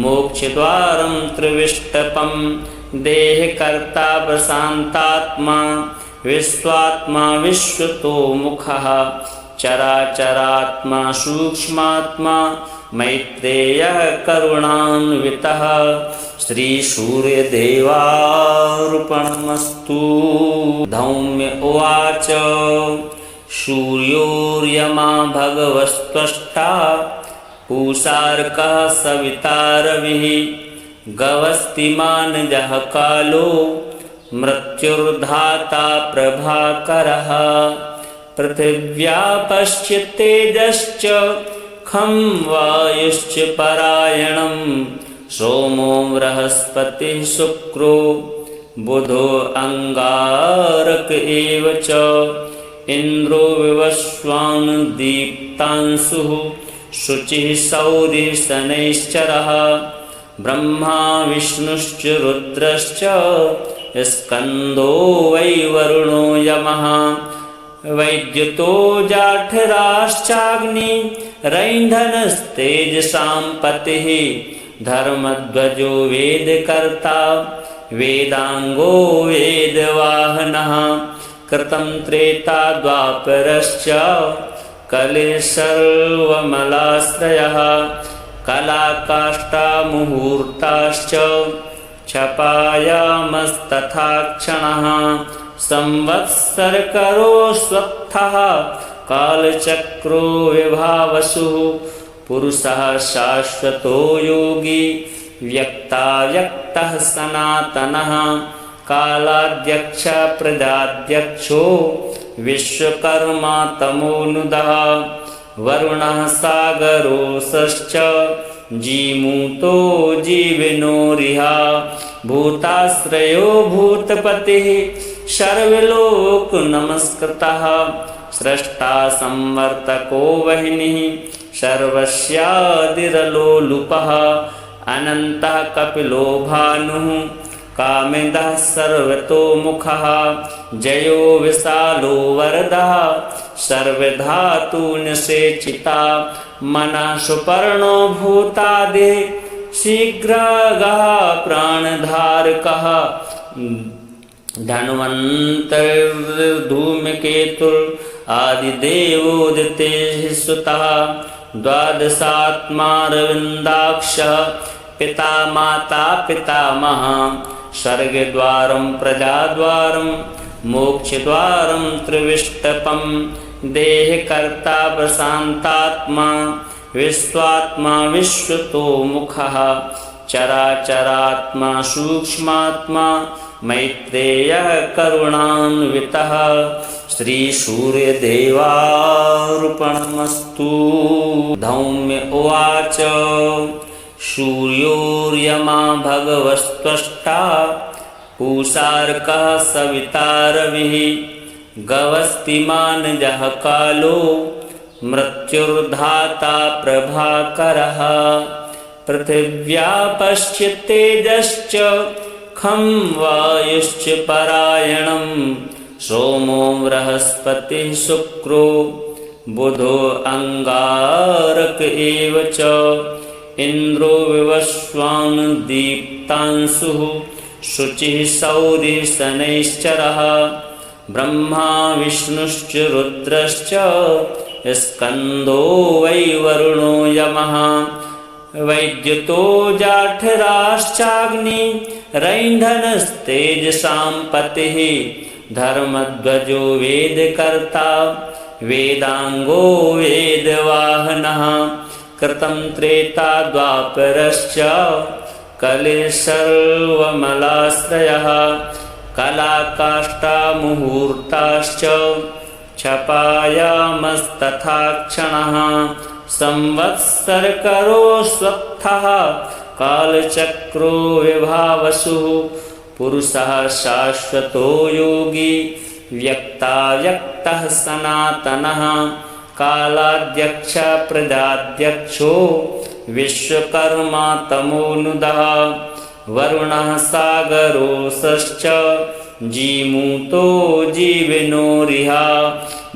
मोक्षद्वारं त्रिविष्टपं देहकर्ता प्रशान्तात्मा विश्वात्मा विश्वतोमुखः चराचरात्मा सूक्ष्मात्मा मैत्रेयः करुणान्वितः श्रीसूर्यदेवार्पणमस्तु। धौम्य उवाच सूर्योर्यमा भगवस्त्वष्टा पूषार्कः सवितारविः गवस्तिमानजः कालो मृत्युर्धाता प्रभाकरः पृथिव्यापश्च तेजश्च खं वायुश्च परायणं सोमो बृहस्पतिः शुक्रो बुधो अंगारक एव च इंद्रो विवस्वान् दीप्तांशुः शुचिः सौरिः शनैश्चरः ब्रह्मा विष्णुश्च रुद्रश्च स्कंदो वै वरुणो यमः वैद्युतो जाठराश्चाग्नि रैन्धनस्तेजसां पतिः धर्मध्वजो वेदकर्ता वेदांगो वेदवाहनः कृतं त्रेता द्वापरश्च कलिः सर्वमलाश्रयः कलाकाष्ठा मुहूर्ताश्च क्षपायामस्तथा क्षणः संवत्सरकरो स्वत्थः कालचक्रो विभावसुः पुरुषः शाश्वतो योगी व्यक्ताव्यक्तः सनातनः कालाध्यक्ष प्रजाध्यक्षो विश्वकर्मा तमोनुदः वरुणः सागरोऽसश्च जीमूतो जीविनोरिह भूताश्रयो भूतपतिः सर्वलोक नमस्कृतः स्रष्टा संवर्तको वह्निः सर्वस्यादिरलोलुपः अनन्तः कपिलो भानुः कामिदः सर्वतोमुखः जयो विशालो वरदः सर्वधातुनिषेचिता मनः सुपर्णो भूतादिः शीघ्रगः प्राणधारकः धन्वन्तरिर्धूमकेतुर् आदिदेवोदितेः सुतः द्वादशात्मारविन्दाक्षः पिता माता पितामहः स्वर्गद्वारं प्रजाद्वारं मोक्षद्वारं त्रिविष्टपं देहकर्ता प्रशान्तात्मा विश्वात्मा विश्वतोमुखः चराचरात्मा सूक्ष्मात्मा मैत्रेयः करुणान्वितः श्रीसूर्यदेवार्पणमस्तु। धौम्य उवाच सूर्योर्यमा भगवस्त्वष्टा पूषार्कः सविता रविः गवस्तिमानजः कालो मृत्युर्धाता प्रभाकरः पृथिव्या पश्चित्तेजश्च खं वायुश्च परायणं सोमो बृहस्पतिः शुक्रो बुधो अंगारक एव च इंद्रो विवस्वान् दीप्तांशुः शुचिः सौरिः शनैश्चरः ब्रह्मा विष्णुश्च रुद्रश्च स्कंदो वै वरुणो यमः वैद्युतो जाठराश्चाग्नि रैन्धनस्तेजसां पतिः धर्मध्वजो वेदकर्ता वेदांगो वेदवाहनः कृतं त्रेता द्वापरश्च कलिः सर्वमलाश्रयः कलाकाष्ठा मुहूर्ताश्च क्षपायामस्तथा क्षणः संवत्सरकरो स्वत्थः कालचक्रो विभावसुः पुरुषः शाश्वतो योगी व्यक्ताव्यक्तः सनातनः कालाध्यक्ष प्रजाध्यक्षो विश्वकर्मा तमोनुदः वरुणः सागरोऽसश्च जीमूतो जीविनोरिहा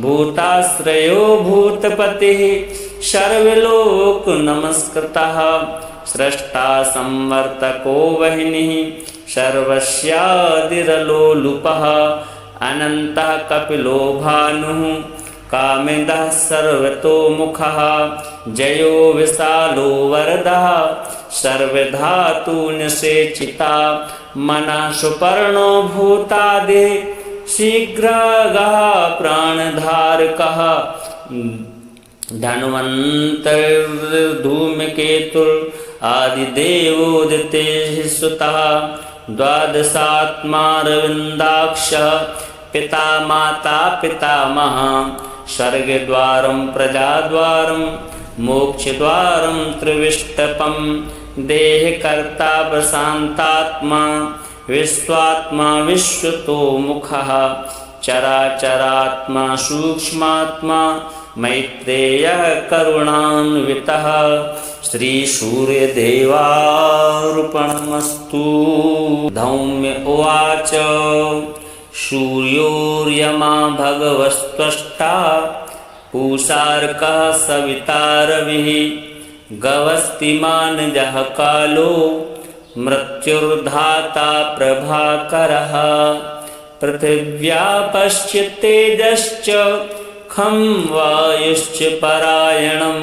भूताश्रयो भूतपतिः सर्वलोक नमस्कृतः स्रष्टा संवर्तको वह्निः सर्वस्यादिरलोलुपः अनन्तः कपिलो भानुः कामिदः सर्वतोमुखः जयो विशालो वरदः सर्वधातुनिषेचिता मनः सुपर्णो भूतादिः शीघ्रगः प्राणधारकः धन्वन्तरिर्धूमकेतुर् आदिदेवोदितेः सुतः द्वादशात्मारविन्दाक्षः पिता माता पितामहः स्वर्गद्वारं प्रजाद्वारं मोक्षद्वारं त्रिविष्टपं देहकर्ता प्रशान्तात्मा विश्वात्मा विश्वतोमुखः चराचरात्मा सूक्ष्मात्मा मैत्रेयः करुणान्वितः श्रीसूर्यदेवार्पणमस्तु। धौम्य उवाच सूर्योर्यमा भगवस्त्वष्टा पूषार्कः सविता रविः गवस्तिमानजः कालो मृत्युर्धाता प्रभाकरः पृथिव्या पश्चित्तेजश्च खं वायुश्च परायणं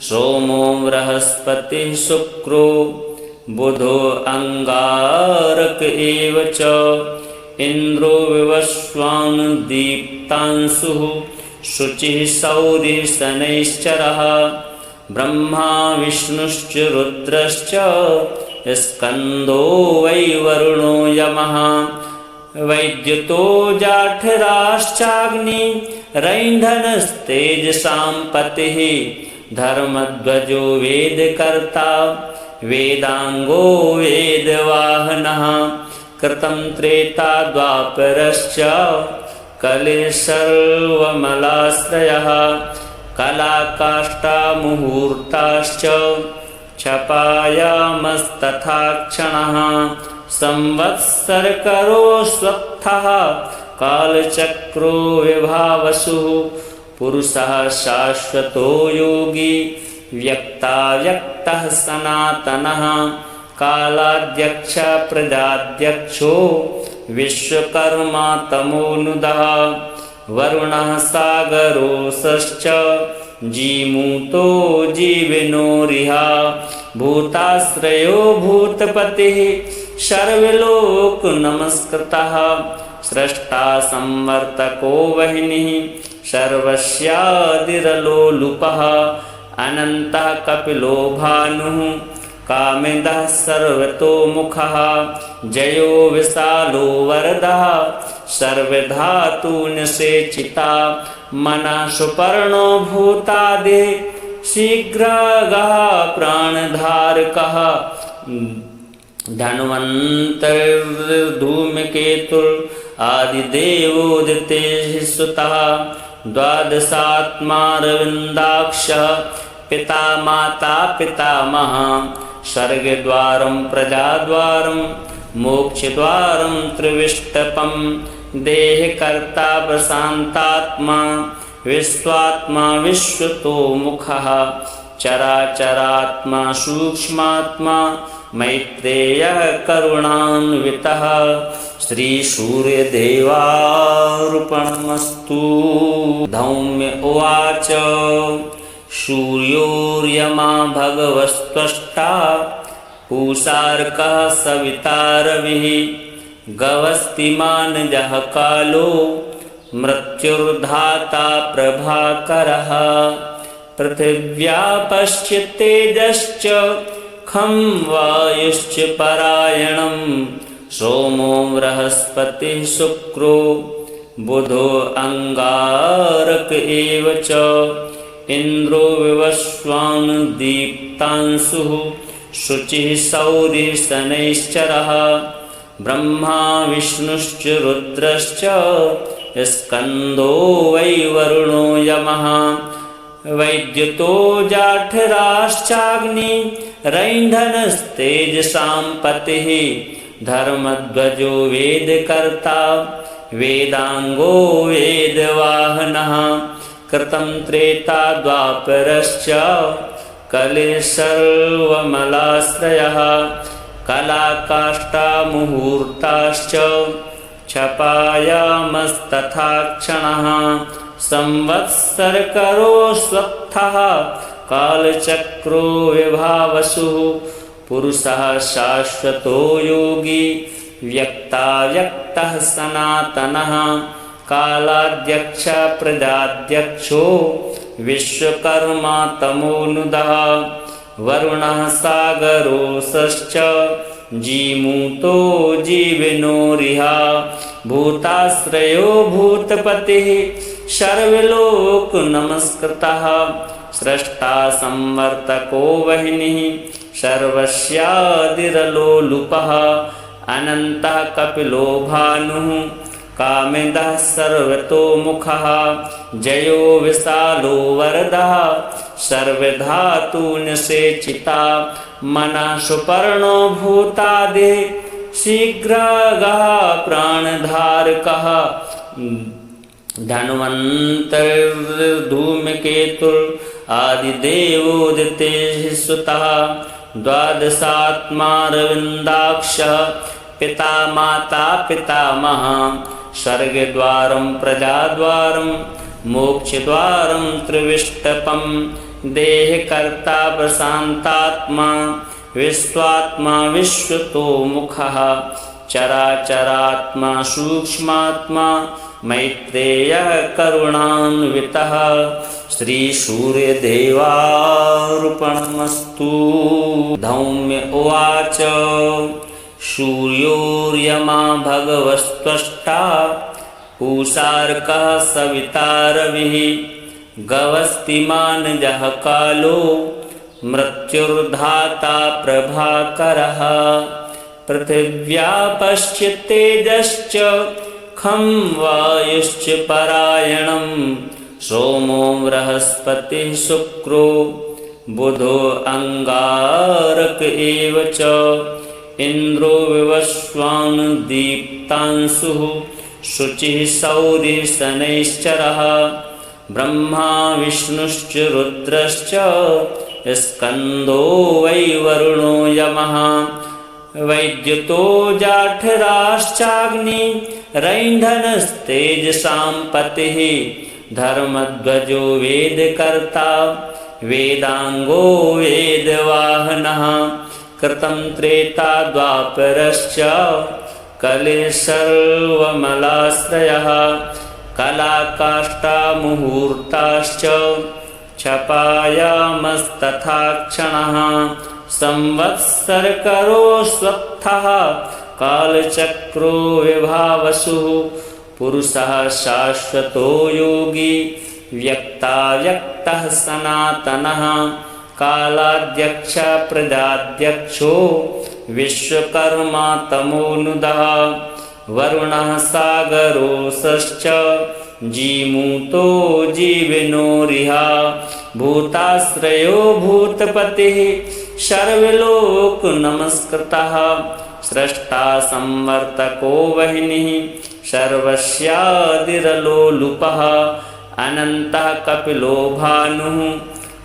सोमो बृहस्पतिः शुक्रो बुधो अंगारक एव च इंद्रो विवस्वान् दीप्तांशुः शुचिः सौरिः शनैश्चरः ब्रह्मा विष्णुश्च रुद्रश्च स्कंदो वै वरुणो यमः वैद्युतो जाठराश्चाग्नि रैन्धनस्तेजसां पतिः धर्मध्वजो वेदकर्ता वेदांगो वेदवाहनः कृतं त्रेता द्वापरश्च कलिसर्वमलाश्रयः कलाकाष्ठा मुहूर्ताश्च क्षपायामस्तथा क्षणः संवत्सरकरो स्वत्थः कालचक्रो विभावसुः पुरुषः शाश्वतो योगी व्यक्ताव्यक्तः सनातनः कालाध्यक्ष प्रजाध्यक्षो विश्वकर्मा तमोनुदः वरुणः सागरोऽसश्च जीमूतो जीविनोरिह भूताश्रयो भूतपतिः सर्वलोक नमस्कृतः स्रष्टा संवर्तको वह्निः सर्वस्यादिरलोलुपः अनन्तः कपिलो भानुः कामिदः सर्वतोमुखः जयो विशालो वरदः सर्वधातुनिषेचिता मनः सुपर्णो भूतादिः शीघ्रगः प्राणधारकः धन्वन्तरिर्धूमकेतुर् आदिदेवोदितेः सुतः द्वादशात्मारविन्दाक्षः पिता माता पितामहः स्वर्गद्वारं प्रजाद्वारं मोक्षद्वारं त्रिविष्टपं देहकर्ता प्रशान्तात्मा विश्वात्मा विश्वतोमुखः चराचरात्मा सूक्ष्मात्मा मैत्रेयः करुणान्वितः श्रीसूर्यदेवार्पणमस्तु। धौम्य उवाच सूर्योर्यमा भगवस्त्वष्टा पूषार्कः सविता रविः गवस्तिमानजः कालो मृत्युर्धाता प्रभाकरः पृथिव्या पश्चित्तेजश्च खं वायुश्च परायणं सोमो बृहस्पतिः शुक्रो बुधो अंगारक एव च इंद्रो विवस्वान् दीप्तांशुः शुचिः सौरिः शनैश्चरः ब्रह्मा विष्णुश्च रुद्रश्च स्कन्दो वै वरुणो यमः वैद्युतो जाठराश्चाग्नि रैन्धनस्तेजसां पतिः धर्मध्वजो वेदकर्ता वेदांगो वेदवाहनः कृतं त्रेता द्वापरश्च कलिसर्वमलाश्रयः कलाकाष्ठा मुहूर्ताश्च क्षपायामस्तथा क्षणः संवत्सरकरो स्वत्थः कालचक्रो विभावसुः पुरुषः शाश्वतो योगी व्यक्ताव्यक्तः सनातनः कालाध्यक्ष प्रजाध्यक्षो विश्वकर्मा तमोनुदः वरुणः सागरोऽसश्च जीमूतो जीविनोरिह भूताश्रयो भूतपतिः सर्वलोक नमस्कृतः स्रष्टा संवर्तको वह्निः सर्वस्यादिरलोलुपः अनन्तः कपिलो भानुः कामिदः सर्वतोमुखः जयो विशालो वरदः सर्वधातुनिषेचिता मनः सुपर्णो भूतादिः शीघ्रगः प्राणधारकः धन्वन्तरिर्धूमकेतुर् आदिदेवोदितेः सुतः द्वादशात्मारविन्दाक्षः पिता माता पितामहः स्वर्गद्वारं प्रजाद्वारं मोक्षद्वारं त्रिविष्टपं देहकर्ता प्रशान्तात्मा विश्वात्मा विश्वतोमुखः चराचरात्मा सूक्ष्मात्मा मैत्रेयः करुणान्वितः श्रीसूर्यदेवार्पणमस्तु। धौम्य उवाच सूर्योर्यमा भगवस्त्वष्टा पूषार्कः सविता रविः गवस्तिमानजः कालो मृत्युर्धाता प्रभाकरः पृथिव्या पश्चित्तेजश्च खं वायुश्च परायणं सोमो बृहस्पतिः शुक्रो बुधो अंगारक एव च इंद्रो विवस्वान् दीप्तांशुः शुचिः सौरिः शनैश्चरः ब्रह्मा विष्णुश्च रुद्रश्च स्कंदो वै वरुणो यमः वैद्युतो जाठराश्चाग्नि रैन्धनस्तेजसां पतिः धर्मध्वजो वेदकर्ता वेदांगो वेदवाहनः कृतं त्रेता द्वापरश्च कलिः सर्वमलाश्रयः कलाकाष्ठा मुहूर्ताश्च क्षपायामस्तथा क्षणः संवत्सरकरो स्वत्थः कालचक्रो विभावसुः पुरुषः शाश्वतो योगी व्यक्ताव्यक्तः सनातनः कालाध्यक्ष प्रजाध्यक्षो विश्वकर्मा तमोनुदः वरुणः सागरोऽसश्च जीमूतो जीविनोरिह भूताश्रयो भूतपतिः सर्वलोक नमस्कृतः स्रष्टा संवर्तको वह्निः सर्वस्यादिरलोलुपः अनन्तः कपिलो भानुः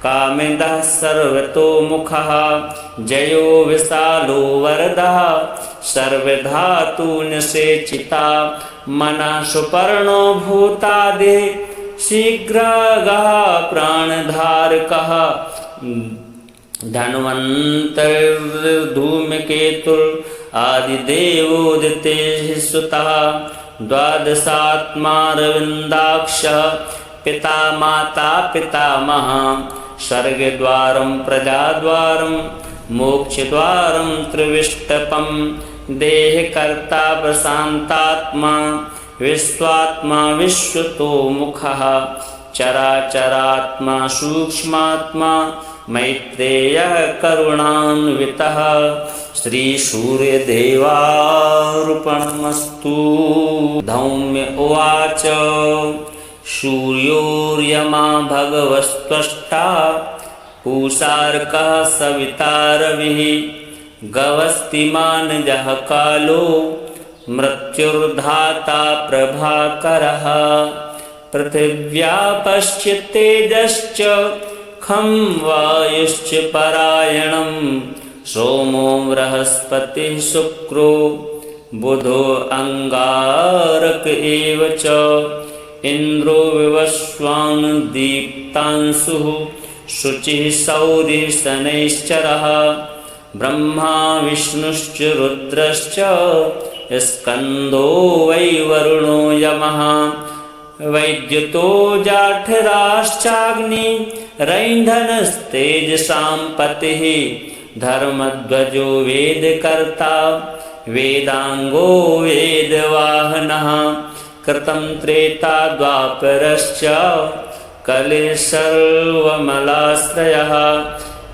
कामिदः सर्वतोमुखः जयो विशालो वरदः सर्वधातुनिषेचिता मनः सुपर्णो भूतादिः शीघ्रगः प्राणधारकः धन्वन्तरिर्धूमकेतुर् आदिदेवोदितेः सुतः द्वादशात्मारविन्दाक्षः पिता माता पितामहः स्वर्गद्वारं प्रजाद्वारं मोक्षद्वारं त्रिविष्टपं देहकर्ता प्रशान्तात्मा विश्वात्मा विश्वतोमुखः चराचरात्मा सूक्ष्मात्मा मैत्रेयः करुणान्वितः श्रीसूर्यदेवार्पणमस्तु। धौम्य उवाच सूर्योर्यमा भगवस्त्वष्टा पूषार्कः सविता रविः गवस्तिमानजः कालो मृत्युर्धाता प्रभाकरः पृथिव्या पश्चित्तेजश्च खं वायुश्च परायणं सोमो बृहस्पतिः शुक्रो बुधो अंगारक एव च इंद्रो विवस्वान् दीप्तांशुः शुचिः सौरिः शनैश्चरः ब्रह्मा विष्णुश्च रुद्रश्च स्कंदो वै वरुणो यमः वैद्युतो जाठराश्चाग्नि रैन्धनस्तेजसां पतिः धर्मध्वजो वेदकर्ता वेदांगो वेदवाहनः कृतं त्रेता द्वापरश्च कलिः सर्वमलाश्रयः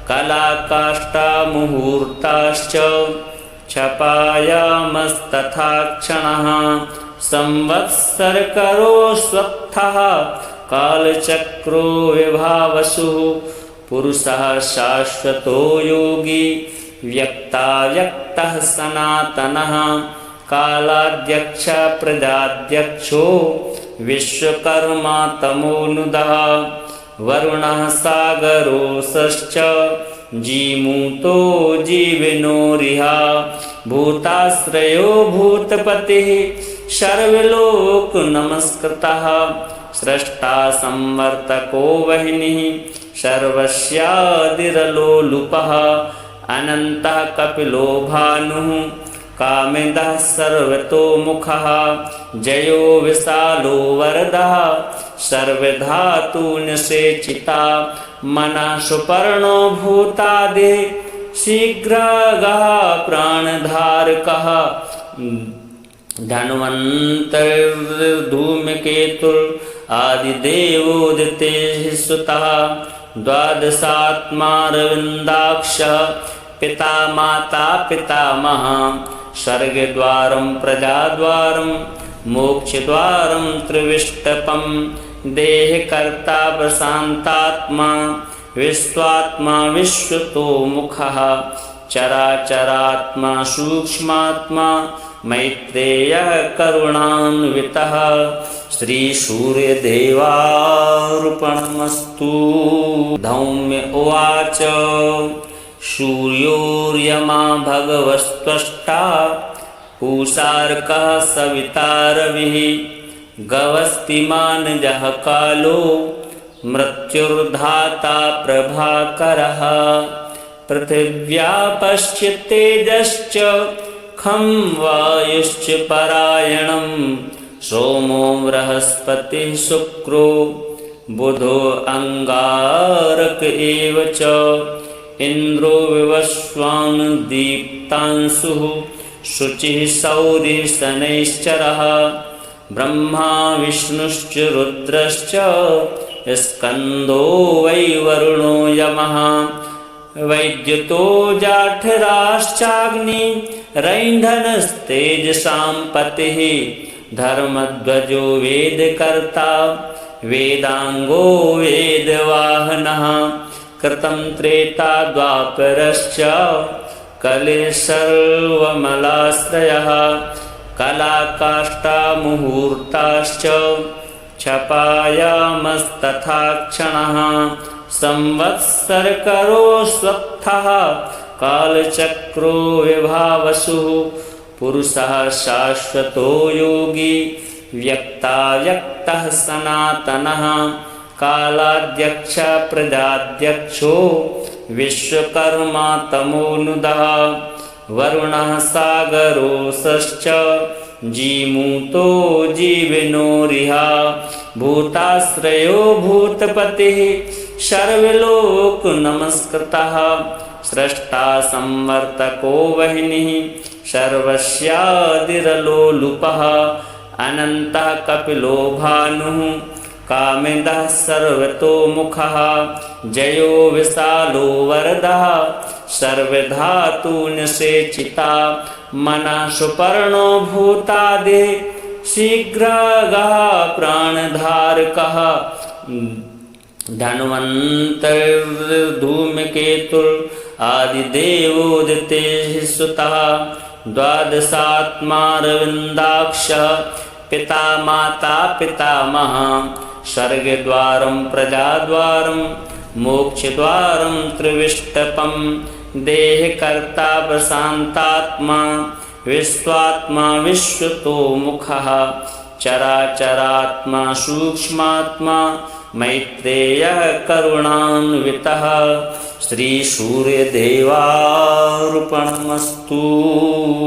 कलाकाष्ठा मुहूर्ताश्च क्षपायामस्तथा क्षणः संवत्सरकरो स्वत्थः कालचक्रो विभावसुः पुरुषः शाश्वतो योगी व्यक्ताव्यक्तः सनातनः कालाध्यक्ष प्रजाध्यक्षो विश्वकर्मा तमोनुदः वरुणः सागरोऽसश्च जीमूतो जीविनोरिह भूताश्रयो भूतपतिः सर्वलोक नमस्कृतः स्रष्टा संवर्तको वह्निः सर्वस्यादिरलोलुपः अनन्तः कपिलो भानुः कामिदः सर्वतोमुखः जयो विशालो वरदः सर्वधातुनिषेचिता मनः सुपर्णो भूतादिः शीघ्रगः प्राणधारकः धन्वन्तरिर्धूमकेतुर् आदिदेवोदितेः सुतः द्वादशात्मारविन्दाक्षः पिता माता पितामहः स्वर्गद्वारं प्रजाद्वारं मोक्षद्वारं त्रिविष्टपं देहकर्ता प्रशान्तात्मा विश्वात्मा विश्वतोमुखः चराचरात्मा सूक्ष्मात्मा मैत्रेयः करुणान्वितः श्रीसूर्यदेवार्पणमस्तु। धौम्य उवाच सूर्योर्यमा भगवस्त्वष्टा पूषार्कः सविता रविः गवस्तिमानजः कालो मृत्युर्धाता प्रभाकरः पृथिव्यापश्च तेजश्च खं वायुश्च परायणं सोमो बृहस्पतिः शुक्रो बुधो अंगारक एव च इंद्रो विवस्वान् दीप्तांशुः शुचिः सौरिः शनैश्चरः ब्रह्मा विष्णुश्च रुद्रश्च स्कंदो वै वरुणो यमः वैद्युतो जाठराश्चाग्नि रैन्धनस्तेजसां पतिः धर्मध्वजो वेदकर्ता वेदांगो वेदवाहनः कृतं त्रेता द्वापरश्च कलिः सर्वमलाश्रयः कलाकाष्ठा मुहूर्ताश्च क्षपायामस्तथा क्षणः संवत्सरकरो स्वत्थः कालचक्रो विभावसुः पुरुषः शाश्वतो योगी व्यक्ताव्यक्तः सनातनः कालाध्यक्ष प्रजाध्यक्षो विश्वकर्मा तमोनुदः वरुणः सागरोऽसश्च जीमूतो जीविनोरिह भूताश्रयो भूतपतिः सर्वलोक नमस्कृतः स्रष्टा संवर्तको वह्निः सर्वस्यादिरलोलुपः अनन्तः कपिलो भानुः कामिदः सर्वतोमुखः जयो विशालो वरदः सर्वधातुनिषेचिता मनः सुपर्णो भूतादिः शीघ्रगः प्राणधारकः धन्वन्तरिर्धूमकेतुर् आदिदेवोदितेः सुतः द्वादशात्मारविन्दाक्षः पिता माता पितामहः स्वर्गद्वारं प्रजाद्वारं मोक्षद्वारं त्रिविष्टपं देहकर्ता प्रशान्तात्मा विश्वात्मा विश्वतोमुखः चराचरात्मा सूक्ष्मात्मा मैत्रेयः करुणान्वितः श्रीसूर्यदेवार्पणमस्तु।